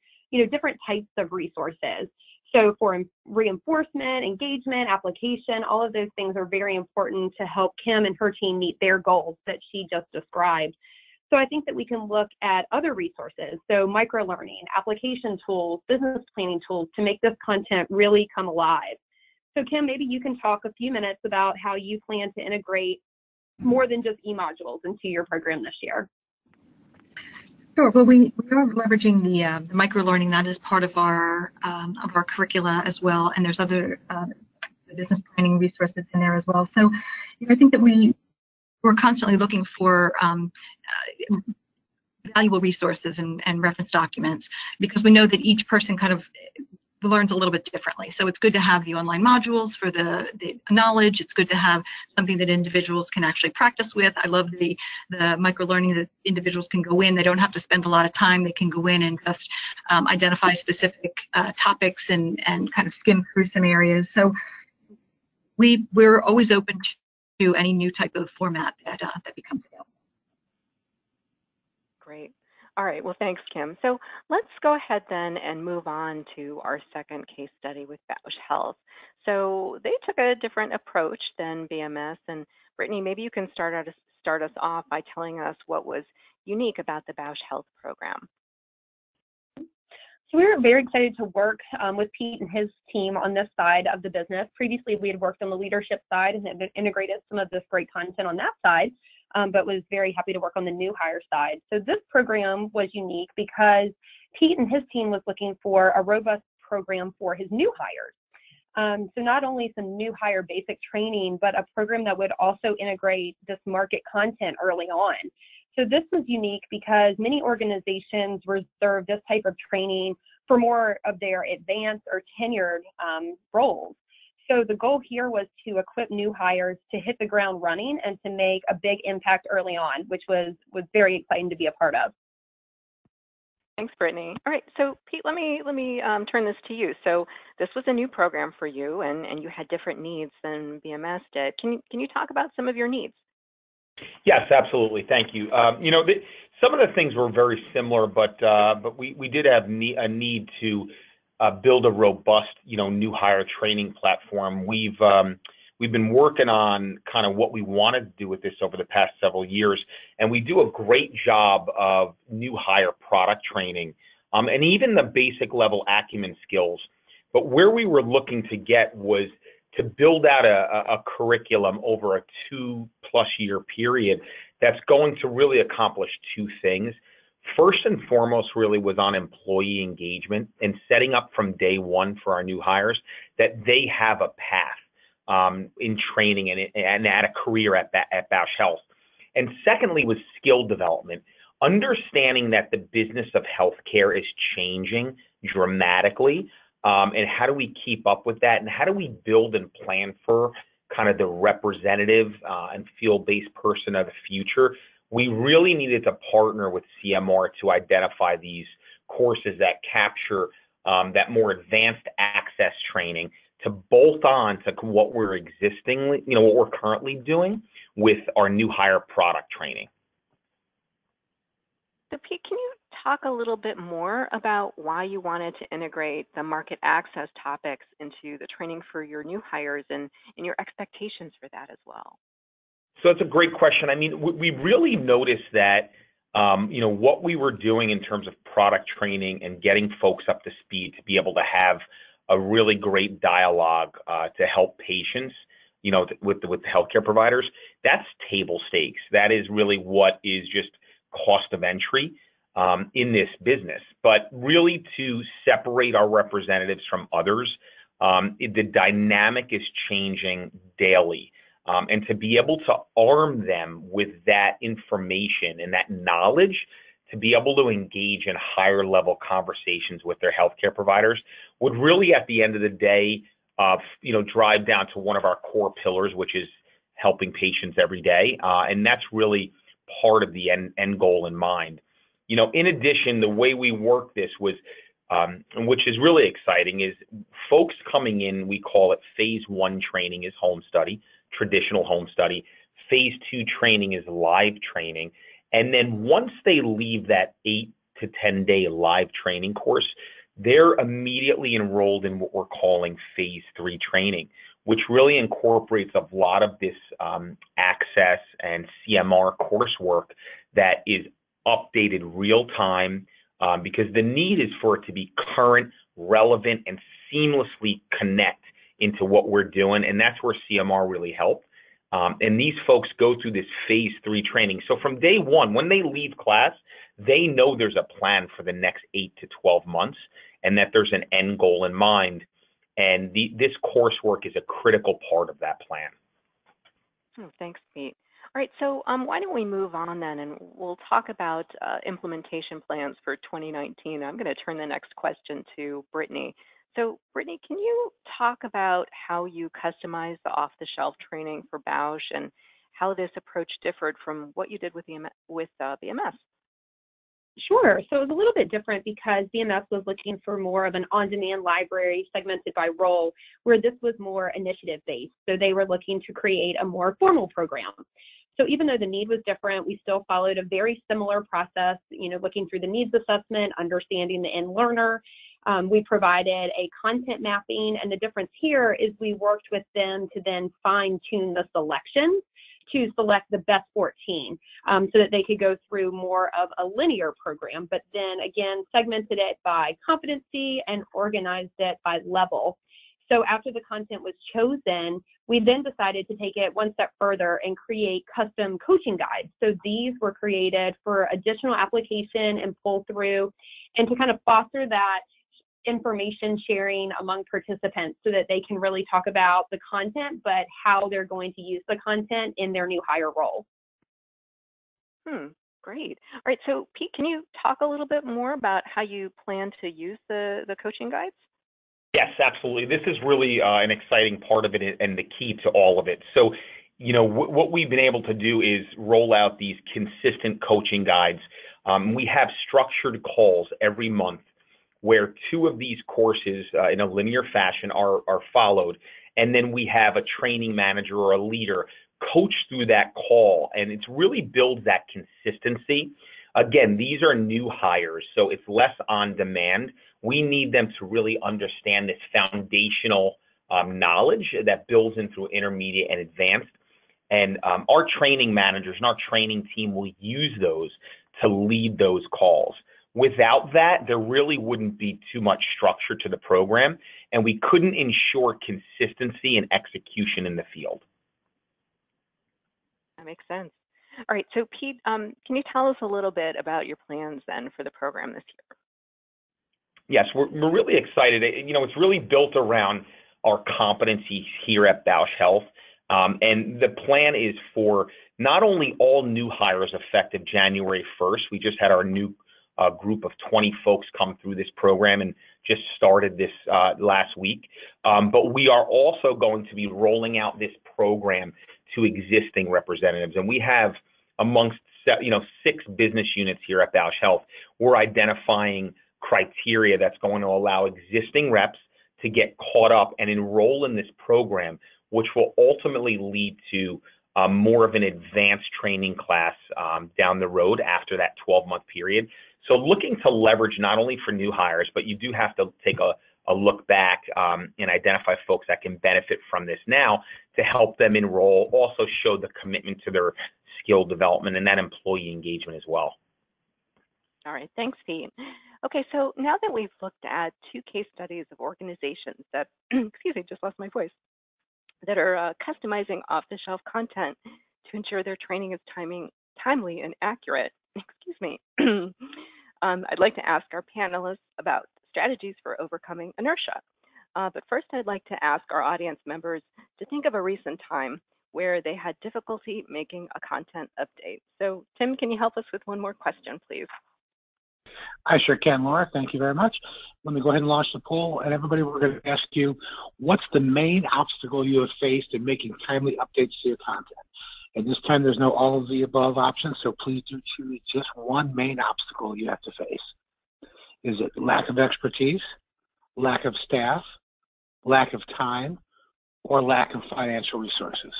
different types of resources. So for reinforcement, engagement, application, all of those things are very important to help Kim and her team meet their goals that she just described. So I think that we can look at other resources, so microlearning, application tools, business planning tools to make this content really come alive. So Kim, maybe you can talk a few minutes about how you plan to integrate more than just eModules into your program this year. Sure. Well, we are leveraging the microlearning. That is part of our curricula as well, and there's other business planning resources in there as well. So I think that we're constantly looking for valuable resources and reference documents, because we know that each person kind of learns a little bit differently. So it's good to have the online modules for the knowledge. It's good to have something that individuals can actually practice with. I love the micro-learning that individuals can go in. They don't have to spend a lot of time. They can go in and just identify specific topics and kind of skim through some areas. So we're always open to any new type of format that becomes available. Great. All right, well, thanks, Kim. So let's go ahead then and move on to our second case study with Bausch Health. So they took a different approach than BMS, and Brittany, maybe you can start us off by telling us what was unique about the Bausch Health program. So we were very excited to work with Pete and his team on this side of the business. Previously, we had worked on the leadership side and had integrated some of this great content on that side, but was very happy to work on the new hire side. So this program was unique because Pete and his team was looking for a robust program for his new hires. So not only some new hire basic training, but a program that would also integrate this market content early on. So this was unique because many organizations reserve this type of training for more of their advanced or tenured roles. So the goal here was to equip new hires to hit the ground running and to make a big impact early on, which was very exciting to be a part of. Thanks, Brittany. All right, so Pete, let me turn this to you. So this was a new program for you, and you had different needs than BMS did. Can you talk about some of your needs? Yes, absolutely. Thank you. Some of the things were very similar, but we did have a need to build a robust, new hire training platform. We've been working on kind of what we wanted to do with this over the past several years, and we do a great job of new hire product training, and even the basic level acumen skills. But where we were looking to get was to build out a curriculum over a 2+ year period that's going to really accomplish two things. First and foremost really was on employee engagement and setting up from day one for our new hires that they have a path in training and at a career at Bausch Health. And secondly was skill development, understanding that the business of healthcare is changing dramatically. And how do we keep up with that? And how do we build and plan for kind of the representative and field-based person of the future? We really needed to partner with CMR to identify these courses that capture that more advanced access training to bolt on to what we're what we're currently doing with our new hire product training. So Pete, can you talk a little bit more about why you wanted to integrate the market access topics into the training for your new hires and your expectations for that as well? So it's a great question. I mean, we really noticed that, what we were doing in terms of product training and getting folks up to speed to be able to have a really great dialogue to help patients, with the healthcare providers, that's table stakes. That is really what is just cost of entry in this business. But really to separate our representatives from others, the dynamic is changing daily. And to be able to arm them with that information and that knowledge to be able to engage in higher level conversations with their healthcare providers would really, at the end of the day, drive down to one of our core pillars, which is helping patients every day. And that's really part of the end goal in mind. In addition, the way we work this was, which is really exciting, is folks coming in, we call it phase 1 training is home study, traditional home study. Phase 2 training is live training. And then once they leave that 8 to 10 day live training course, they're immediately enrolled in what we're calling phase 3 training, which really incorporates a lot of this access and CMR coursework that is updated real time, because the need is for it to be current, relevant, and seamlessly connect into what we're doing. And that's where CMR really helped. And these folks go through this phase 3 training. So from day one, when they leave class, they know there's a plan for the next 8 to 12 months and that there's an end goal in mind. And this coursework is a critical part of that plan. Thanks, Pete. All right, so why don't we move on then, and we'll talk about implementation plans for 2019. I'm going to turn the next question to Brittany. So, Brittany, can you talk about how you customized the off-the-shelf training for Bausch and how this approach differed from what you did with BMS? Sure. So it was a little bit different because BMS was looking for more of an on-demand library segmented by role, where this was more initiative-based. So they were looking to create a more formal program. So even though the need was different, we still followed a very similar process, looking through the needs assessment, understanding the end learner. We provided a content mapping, and the difference here is we worked with them to then fine-tune the selections to select the best 14 so that they could go through more of a linear program, but then again segmented it by competency and organized it by level. So after the content was chosen, we then decided to take it one step further and create custom coaching guides. So these were created for additional application and pull through, and to kind of foster that information sharing among participants so that they can really talk about the content, but how they're going to use the content in their new hire role. Great. All right, so Pete, can you talk a little bit more about how you plan to use the coaching guides? Yes, absolutely. This is really an exciting part of it and the key to all of it. So, what we've been able to do is roll out these consistent coaching guides. We have structured calls every month where 2 of these courses in a linear fashion are followed. And then we have a training manager or a leader coach through that call. And it really builds that consistency. Again, these are new hires, so it's less on demand. We need them to really understand this foundational knowledge that builds in through intermediate and advanced. And our training managers and our training team will use those to lead those calls. Without that, there really wouldn't be too much structure to the program, and we couldn't ensure consistency and execution in the field. That makes sense. All right, so Pete, can you tell us a little bit about your plans then for the program this year? Yes, we're really excited. It's really built around our competencies here at Bausch Health, and the plan is for not only all new hires effective January 1st. We just had our new group of 20 folks come through this program and just started this last week. But we are also going to be rolling out this program to existing representatives. And we have amongst 6 business units here at Bausch Health, we're identifying criteria that's going to allow existing reps to get caught up and enroll in this program, which will ultimately lead to more of an advanced training class down the road after that 12-month period. So looking to leverage not only for new hires, but you do have to take a look back and identify folks that can benefit from this now to help them enroll, also show the commitment to their skill development and that employee engagement as well. All right, thanks, Pete. Okay, so now that we've looked at 2 case studies of organizations that, excuse me, just lost my voice, that are customizing off-the-shelf content to ensure their training is timely and accurate, excuse me, I'd like to ask our panelists about strategies for overcoming inertia. But first, I'd like to ask our audience members to think of a recent time where they had difficulty making a content update. So, Tim, can you help us with one more question, please? I sure can, Laura. Thank you very much. Let me go ahead and launch the poll. And everybody, we're going to ask you, what's the main obstacle you have faced in making timely updates to your content? And this time, there's no all of the above options, so please do choose just one main obstacle you have to face. Is it lack of expertise, lack of staff, lack of time, or lack of financial resources?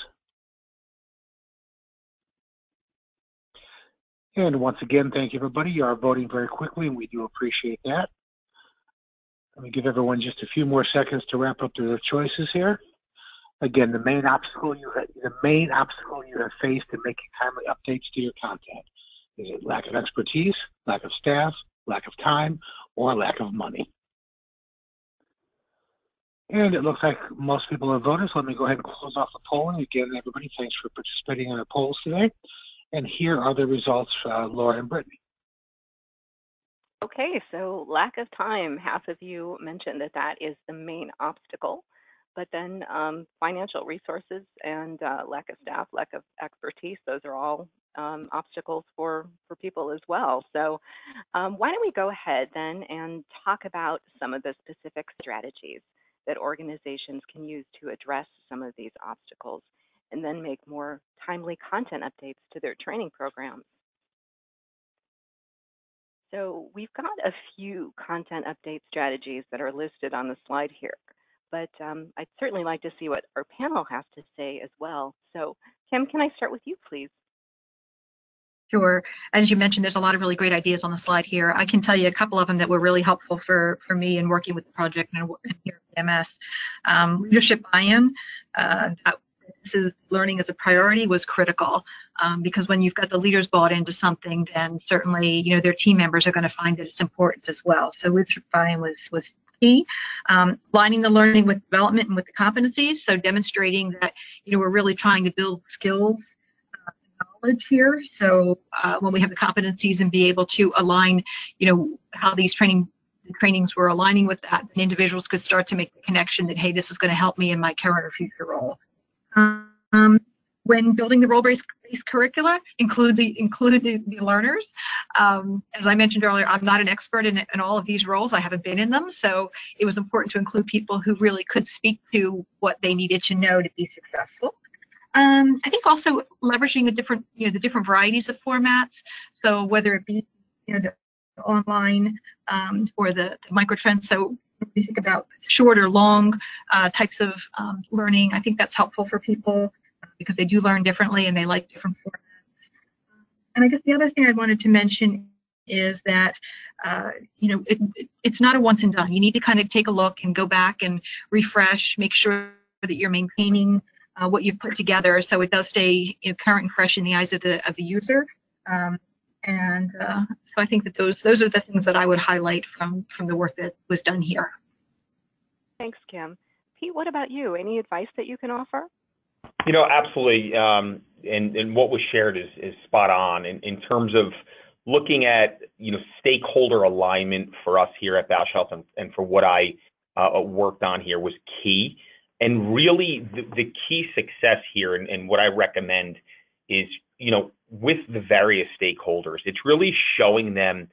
And once again, thank you, everybody. You are voting very quickly, and we do appreciate that. Let me give everyone just a few more seconds to wrap up their choices here. Again, the main obstacle you have faced in making timely updates to your content. Is it lack of expertise, lack of staff, lack of time, or lack of money? And it looks like most people have voted, so let me go ahead and close off the poll. And again, everybody, thanks for participating in the polls today. And here are the results, Laura and Brittany. Okay, so lack of time. Half of you mentioned that is the main obstacle, but then financial resources and lack of staff, lack of expertise, those are all obstacles for people as well. So why don't we go ahead then and talk about some of the specific strategies that organizations can use to address some of these obstacles and then make more timely content updates to their training programs. So we've got a few content update strategies that are listed on the slide here, but I'd certainly like to see what our panel has to say as well. So Kim, can I start with you, please? Sure. As you mentioned, there's a lot of really great ideas on the slide here. I can tell you a couple of them that were really helpful for me in working with the project and here at MS. Leadership buy-in, this is learning as a priority, was critical because when you've got the leaders bought into something, then certainly their team members are going to find that it's important as well. So leadership buy-in was key. Aligning the learning with development and with the competencies, so demonstrating that we're really trying to build skills knowledge here. So when we have the competencies and be able to align, how these trainings were aligning with that, then individuals could start to make the connection that, hey, this is going to help me in my current or future role. When building the role-based curricula, include the learners. As I mentioned earlier, I'm not an expert in all of these roles. I haven't been in them, so it was important to include people who really could speak to what they needed to know to be successful. I think also leveraging the different varieties of formats. So whether it be the online or the microtrends. So when you think about short or long types of learning, I think that's helpful for people because they do learn differently and they like different formats. And I guess the other thing I wanted to mention is that it's not a once and done. You need to kind of take a look and go back and refresh, make sure that you're maintaining what you've put together so it does stay current and fresh in the eyes of the user. So I think that those are the things that I would highlight from the work that was done here. Thanks, Kim. Pete, what about you? Any advice that you can offer? Absolutely. And what was shared is spot on in terms of looking at stakeholder alignment for us here at Bausch Health and for what I worked on here was key. And really the key success here and what I recommend is, with the various stakeholders, it's really showing them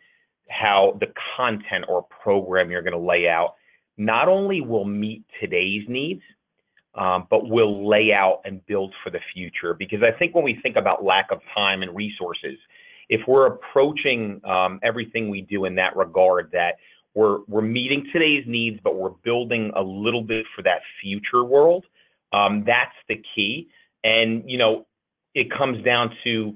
how the content or program you're going to lay out not only will meet today's needs, but will lay out and build for the future. Because I think when we think about lack of time and resources, if we're approaching everything we do in that regard, that we're meeting today's needs, but we're building a little bit for that future world. That's the key. And, it comes down to,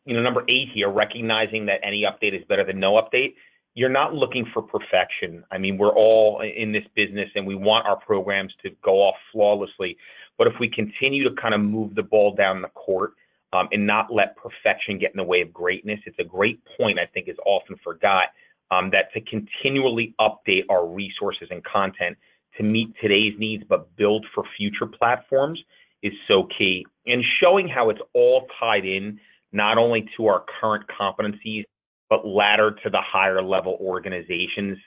number 8 here, recognizing that any update is better than no update. You're not looking for perfection. I mean, we're all in this business and we want our programs to go off flawlessly. But if we continue to kind of move the ball down the court and not let perfection get in the way of greatness, it's a great point I think is often forgot. That to continually update our resources and content to meet today's needs but build for future platforms is so key. And showing how it's all tied in not only to our current competencies, but ladder to the higher level organizations,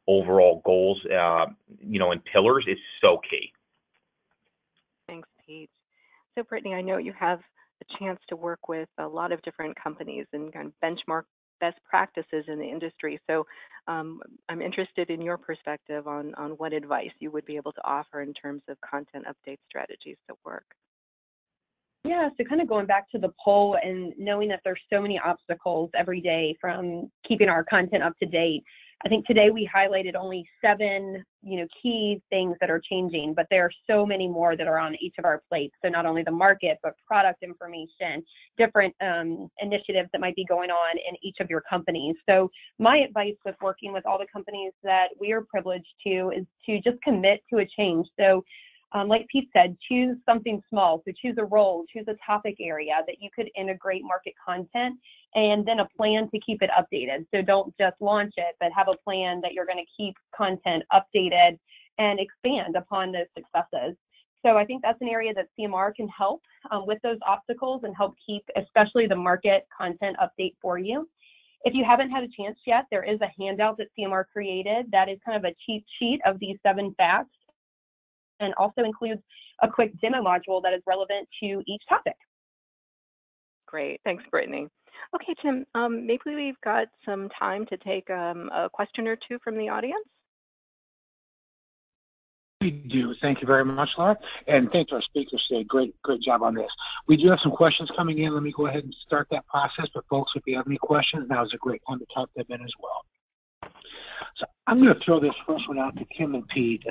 overall goals, and pillars is so key. Thanks, Pete. So Brittany, I know you have a chance to work with a lot of different companies and kind of benchmark best practices in the industry. So I'm interested in your perspective on what advice you would be able to offer in terms of content update strategies that work. Yeah, so kind of going back to the poll and knowing that there's so many obstacles every day from keeping our content up to date. I think today we highlighted only 7, key things that are changing, but there are so many more that are on each of our plates. So not only the market, but product information, different initiatives that might be going on in each of your companies. So my advice with working with all the companies that we are privileged to is to just commit to a change. So like Pete said, choose something small. So choose a role, choose a topic area that you could integrate market content, and then a plan to keep it updated. So don't just launch it, but have a plan that you're going to keep content updated and expand upon those successes. So I think that's an area that CMR can help with those obstacles and help keep especially the market content update for you. If you haven't had a chance yet, there is a handout that CMR created that is kind of a cheat sheet of these 7 facts. and also includes a quick demo module that is relevant to each topic. Great, thanks, Brittany. Okay, Tim, maybe we've got some time to take a question or two from the audience. We do. Thank you very much, Laura. And thank you to our speakers today. Great job on this. We do have some questions coming in. Let me go ahead and start that process. But folks, if you have any questions, now is a great time to type them in as well. So I'm going to throw this first one out to Kim and Pete.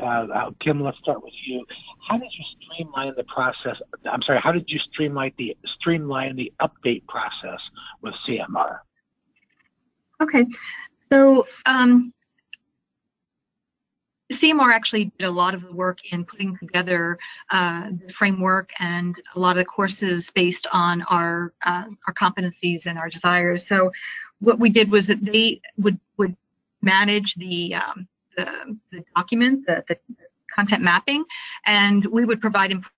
Kim, let's start with you. How did you streamline the process? I'm sorry. How did you streamline the update process with CMR? Okay. So CMR actually did a lot of the work in putting together the framework and a lot of the courses based on our competencies and our desires. So what we did was that they would manage the document, the content mapping, and we would provide input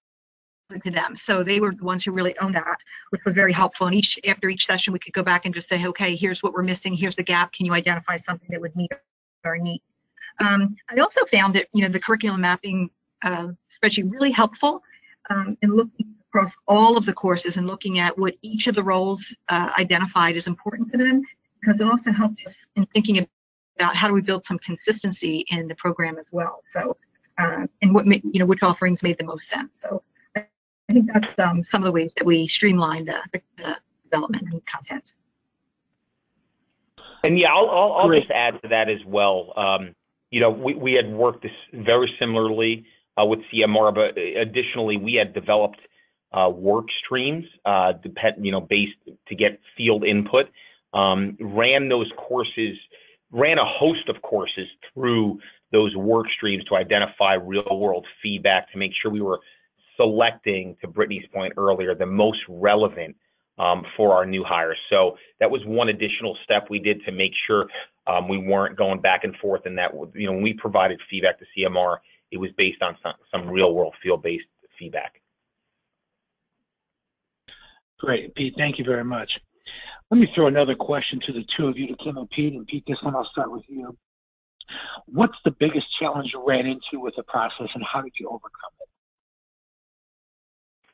to them. So they were the ones who really owned that, which was very helpful. And after each session, we could go back and just say, okay, here's what we're missing. Here's the gap. Can you identify something that would meet our need? I also found it, the curriculum mapping spreadsheet really helpful in looking across all of the courses and looking at what each of the roles identified as important to them, because it also helped us in thinking about how do we build some consistency in the program as well. So, and which offerings made the most sense. So, I think that's some of the ways that we streamlined the development and content. And yeah, I'll just add to that as well. We had worked this very similarly with CMR, but additionally, we had developed work streams, based to get field input. Ran a host of courses through those work streams to identify real-world feedback to make sure we were selecting, to Brittany's point earlier, the most relevant for our new hires. So that was one additional step we did to make sure we weren't going back and forth, and that when we provided feedback to CMR, it was based on some real-world field-based feedback. Great, Pete. Thank you very much. Let me throw another question to the two of you, to Kim and Pete. And Pete, this one I'll start with you. What's the biggest challenge you ran into with the process, and how did you overcome it?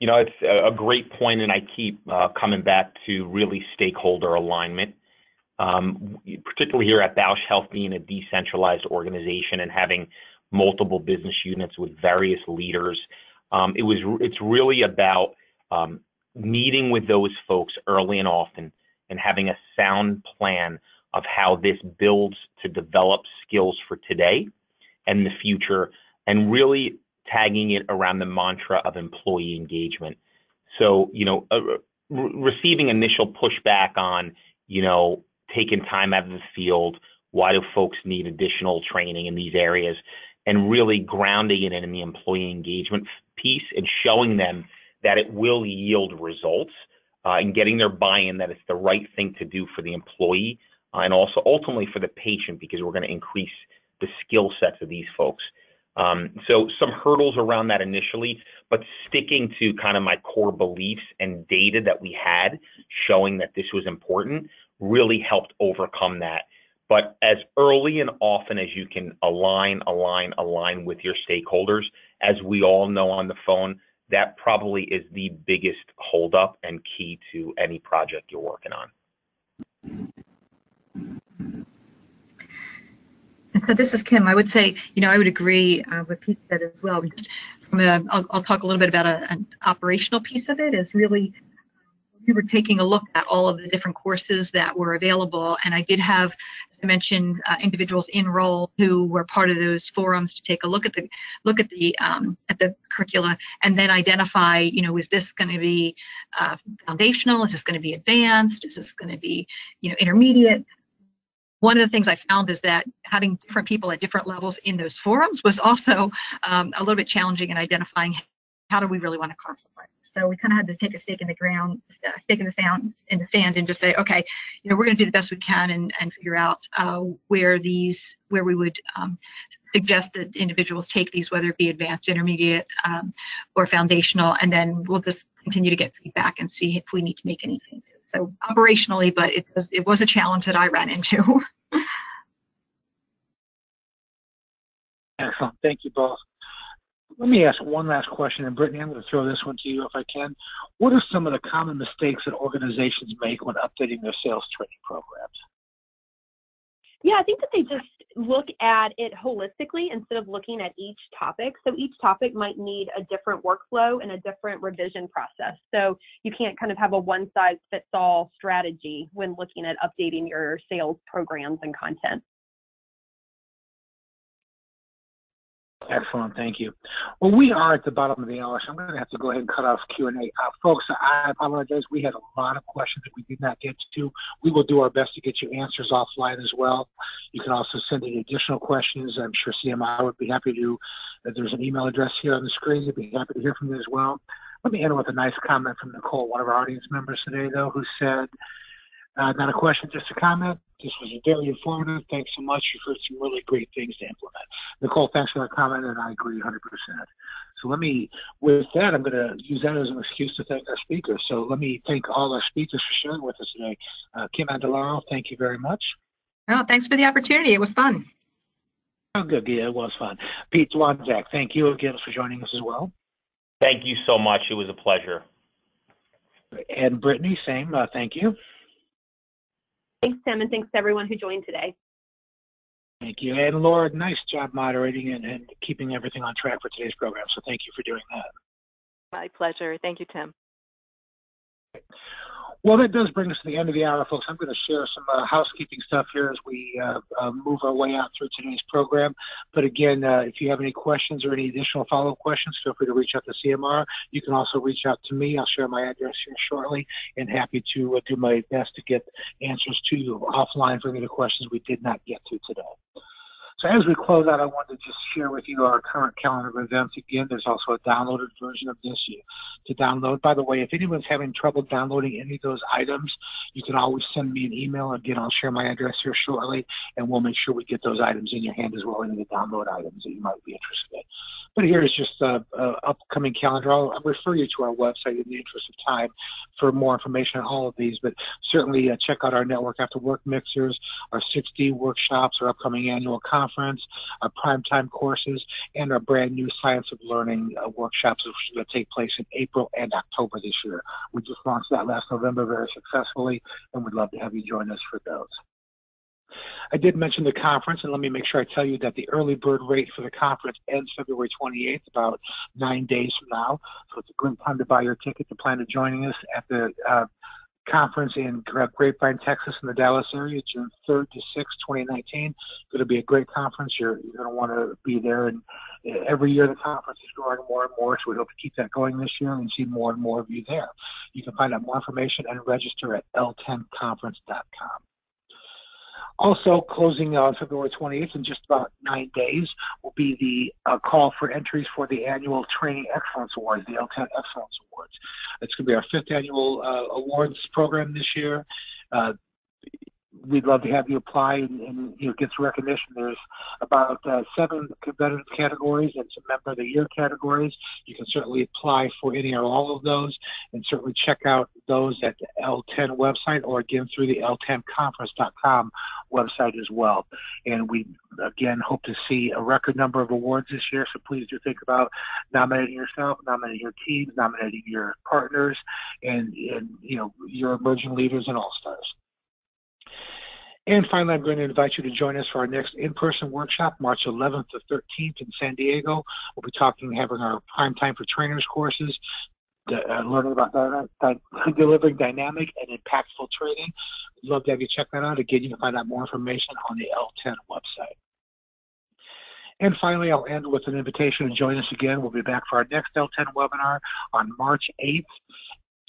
It's a great point, and I keep coming back to really stakeholder alignment. Particularly here at Bausch Health, being a decentralized organization and having multiple business units with various leaders, it's really about meeting with those folks early and often and having a sound plan of how this builds to develop skills for today and the future, and really tagging it around the mantra of employee engagement. So, receiving initial pushback on, taking time out of the field, why do folks need additional training in these areas, and really grounding it in the employee engagement piece and showing them that it will yield results and getting their buy-in that it's the right thing to do for the employee and also ultimately for the patient, because we're going to increase the skill sets of these folks. So some hurdles around that initially, but sticking to kind of my core beliefs and data that we had showing that this was important really helped overcome that. But as early and often as you can align with your stakeholders, as we all know on the phone, that probably is the biggest holdup and key to any project you're working on. So this is Kim. I would say, I would agree with Pete said as well. I'll talk a little bit about an operational piece of it. Is really we were taking a look at all of the different courses that were available, and I did have, I mentioned, individuals in role who were part of those forums to take a look at the curricula and then identify, is this going to be foundational? Is this going to be advanced? Is this going to be, intermediate? One of the things I found is that having different people at different levels in those forums was also a little bit challenging in identifying how do we really want to classify this. So we kind of had to take a stake in the ground, stake in the sand, and just say, okay, we're going to do the best we can and figure out where we would suggest that individuals take these, whether it be advanced, intermediate, or foundational, and then we'll just continue to get feedback and see if we need to make any changes. So operationally, but it was a challenge that I ran into. Excellent. Thank you both. Let me ask one last question, and Brittany, I'm going to throw this one to you if I can. What are some of the common mistakes that organizations make when updating their sales training programs? Yeah, I think that they just look at it holistically instead of looking at each topic. So each topic might need a different workflow and a different revision process. So you can't kind of have a one-size-fits-all strategy when looking at updating your sales programs and content. Excellent, thank you. Well, we are at the bottom of the hour, so I'm going to have to go ahead and cut off Q&A. Folks, I apologize. We had a lot of questions that we did not get to. We will do our best to get you answers offline as well. You can also send any additional questions. I'm sure CMR would be happy to. There's an email address here on the screen. They'd be happy to hear from you as well. Let me end with a nice comment from Nicole, one of our audience members today, though, who said, not a question, just a comment. This was very informative. Thanks so much. You've heard some really great things to implement. Nicole, thanks for that comment, and I agree 100%. So with that, I'm going to use that as an excuse to thank our speakers. So let me thank all our speakers for sharing with us today. Kim Andalaro, thank you very much. Oh, thanks for the opportunity. It was fun. Oh, good. Yeah, it was fun. Pete Dwanzak, thank you again for joining us as well. Thank you so much. It was a pleasure. And Brittany, same. Thank you. Thanks, Tim, and thanks to everyone who joined today. Thank you. And Laura, nice job moderating and keeping everything on track for today's program. So thank you for doing that. My pleasure. Thank you, Tim. Well, that does bring us to the end of the hour, folks. I'm going to share some housekeeping stuff here as we move our way out through today's program. But again, if you have any questions or any additional follow-up questions, feel free to reach out to CMR. You can also reach out to me. I'll share my address here shortly, and happy to do my best to get answers to you offline for any of the questions we did not get to today. So as we close out, I wanted to just share with you our current calendar of events. Again, there's also a downloaded version of this to download. By the way, if anyone's having trouble downloading any of those items, you can always send me an email. Again, I'll share my address here shortly, and we'll make sure we get those items in your hand as well, any of the download items that you might be interested in. But here is just an upcoming calendar. I'll refer you to our website in the interest of time for more information on all of these, but certainly check out our Network After Work mixers, our 6D workshops, our upcoming annual conference, our primetime courses, and our brand new Science of Learning workshops, which are going to take place in April and October this year. We just launched that last November very successfully, and we'd love to have you join us for those. I did mention the conference, and let me make sure I tell you that the early bird rate for the conference ends February 28th, about 9 days from now. So it's a great time to buy your ticket to plan to joining us at the conference in Grapevine, Texas, in the Dallas area, June 3rd to 6th, 2019. It's going to be a great conference. You're going to want to be there. And every year the conference is growing more and more, so we hope to keep that going this year and see more and more of you there. You can find out more information and register at l10conference.com. Also, closing on February 28th, in just about 9 days, will be the call for entries for the annual Training Excellence Awards, the L10 Excellence Awards. It's going to be our 5th annual awards program this year. We'd love to have you apply and get some recognition. There's about 7 competitive categories and some Member of the Year categories. You can certainly apply for any or all of those, and certainly check out those at the L10 website, or again through the l10conference.com website as well. And we again hope to see a record number of awards this year, so please do think about nominating yourself, nominating your teams, nominating your partners, and your emerging leaders and all-stars. And finally, I'm going to invite you to join us for our next in-person workshop, March 11th to 13th in San Diego. We'll be having our Prime Time for Trainers courses, learning about delivering dynamic and impactful training. We'd love to have you check that out. Again, you can find out more information on the L10 website. And finally, I'll end with an invitation to join us again. We'll be back for our next L10 webinar on March 8th.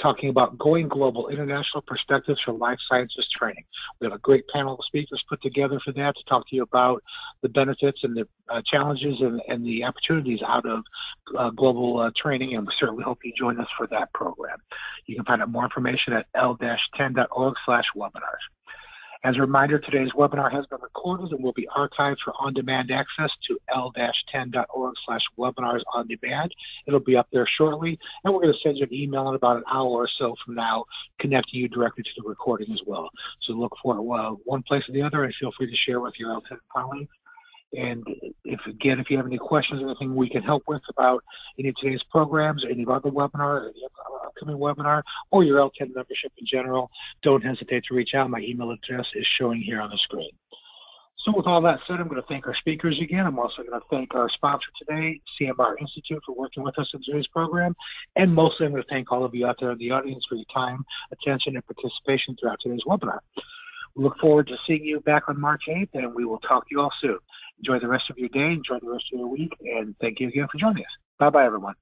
Talking about going global, international perspectives for life sciences training. We have a great panel of speakers put together for that to talk to you about the benefits and the challenges and the opportunities out of global training, and we certainly hope you join us for that program. You can find out more information at l-10.org/webinars. As a reminder, today's webinar has been recorded and will be archived for on-demand access to l-10.org/webinars on demand. It'll be up there shortly, and we're going to send you an email in about an hour or so from now, connecting you directly to the recording as well. So look for one place or the other, and feel free to share with your L10 colleagues. And if you have any questions or anything we can help with about any of today's programs, or any of other webinar, or any upcoming webinar, or your L10 membership in general, don't hesitate to reach out. My email address is showing here on the screen. So with all that said, I'm going to thank our speakers again. I'm also going to thank our sponsor today, CMR Institute, for working with us in today's program. And mostly I'm going to thank all of you out there in the audience for your time, attention, and participation throughout today's webinar. We look forward to seeing you back on March 8th, and we will talk to you all soon. Enjoy the rest of your day, enjoy the rest of your week, and thank you again for joining us. Bye-bye, everyone.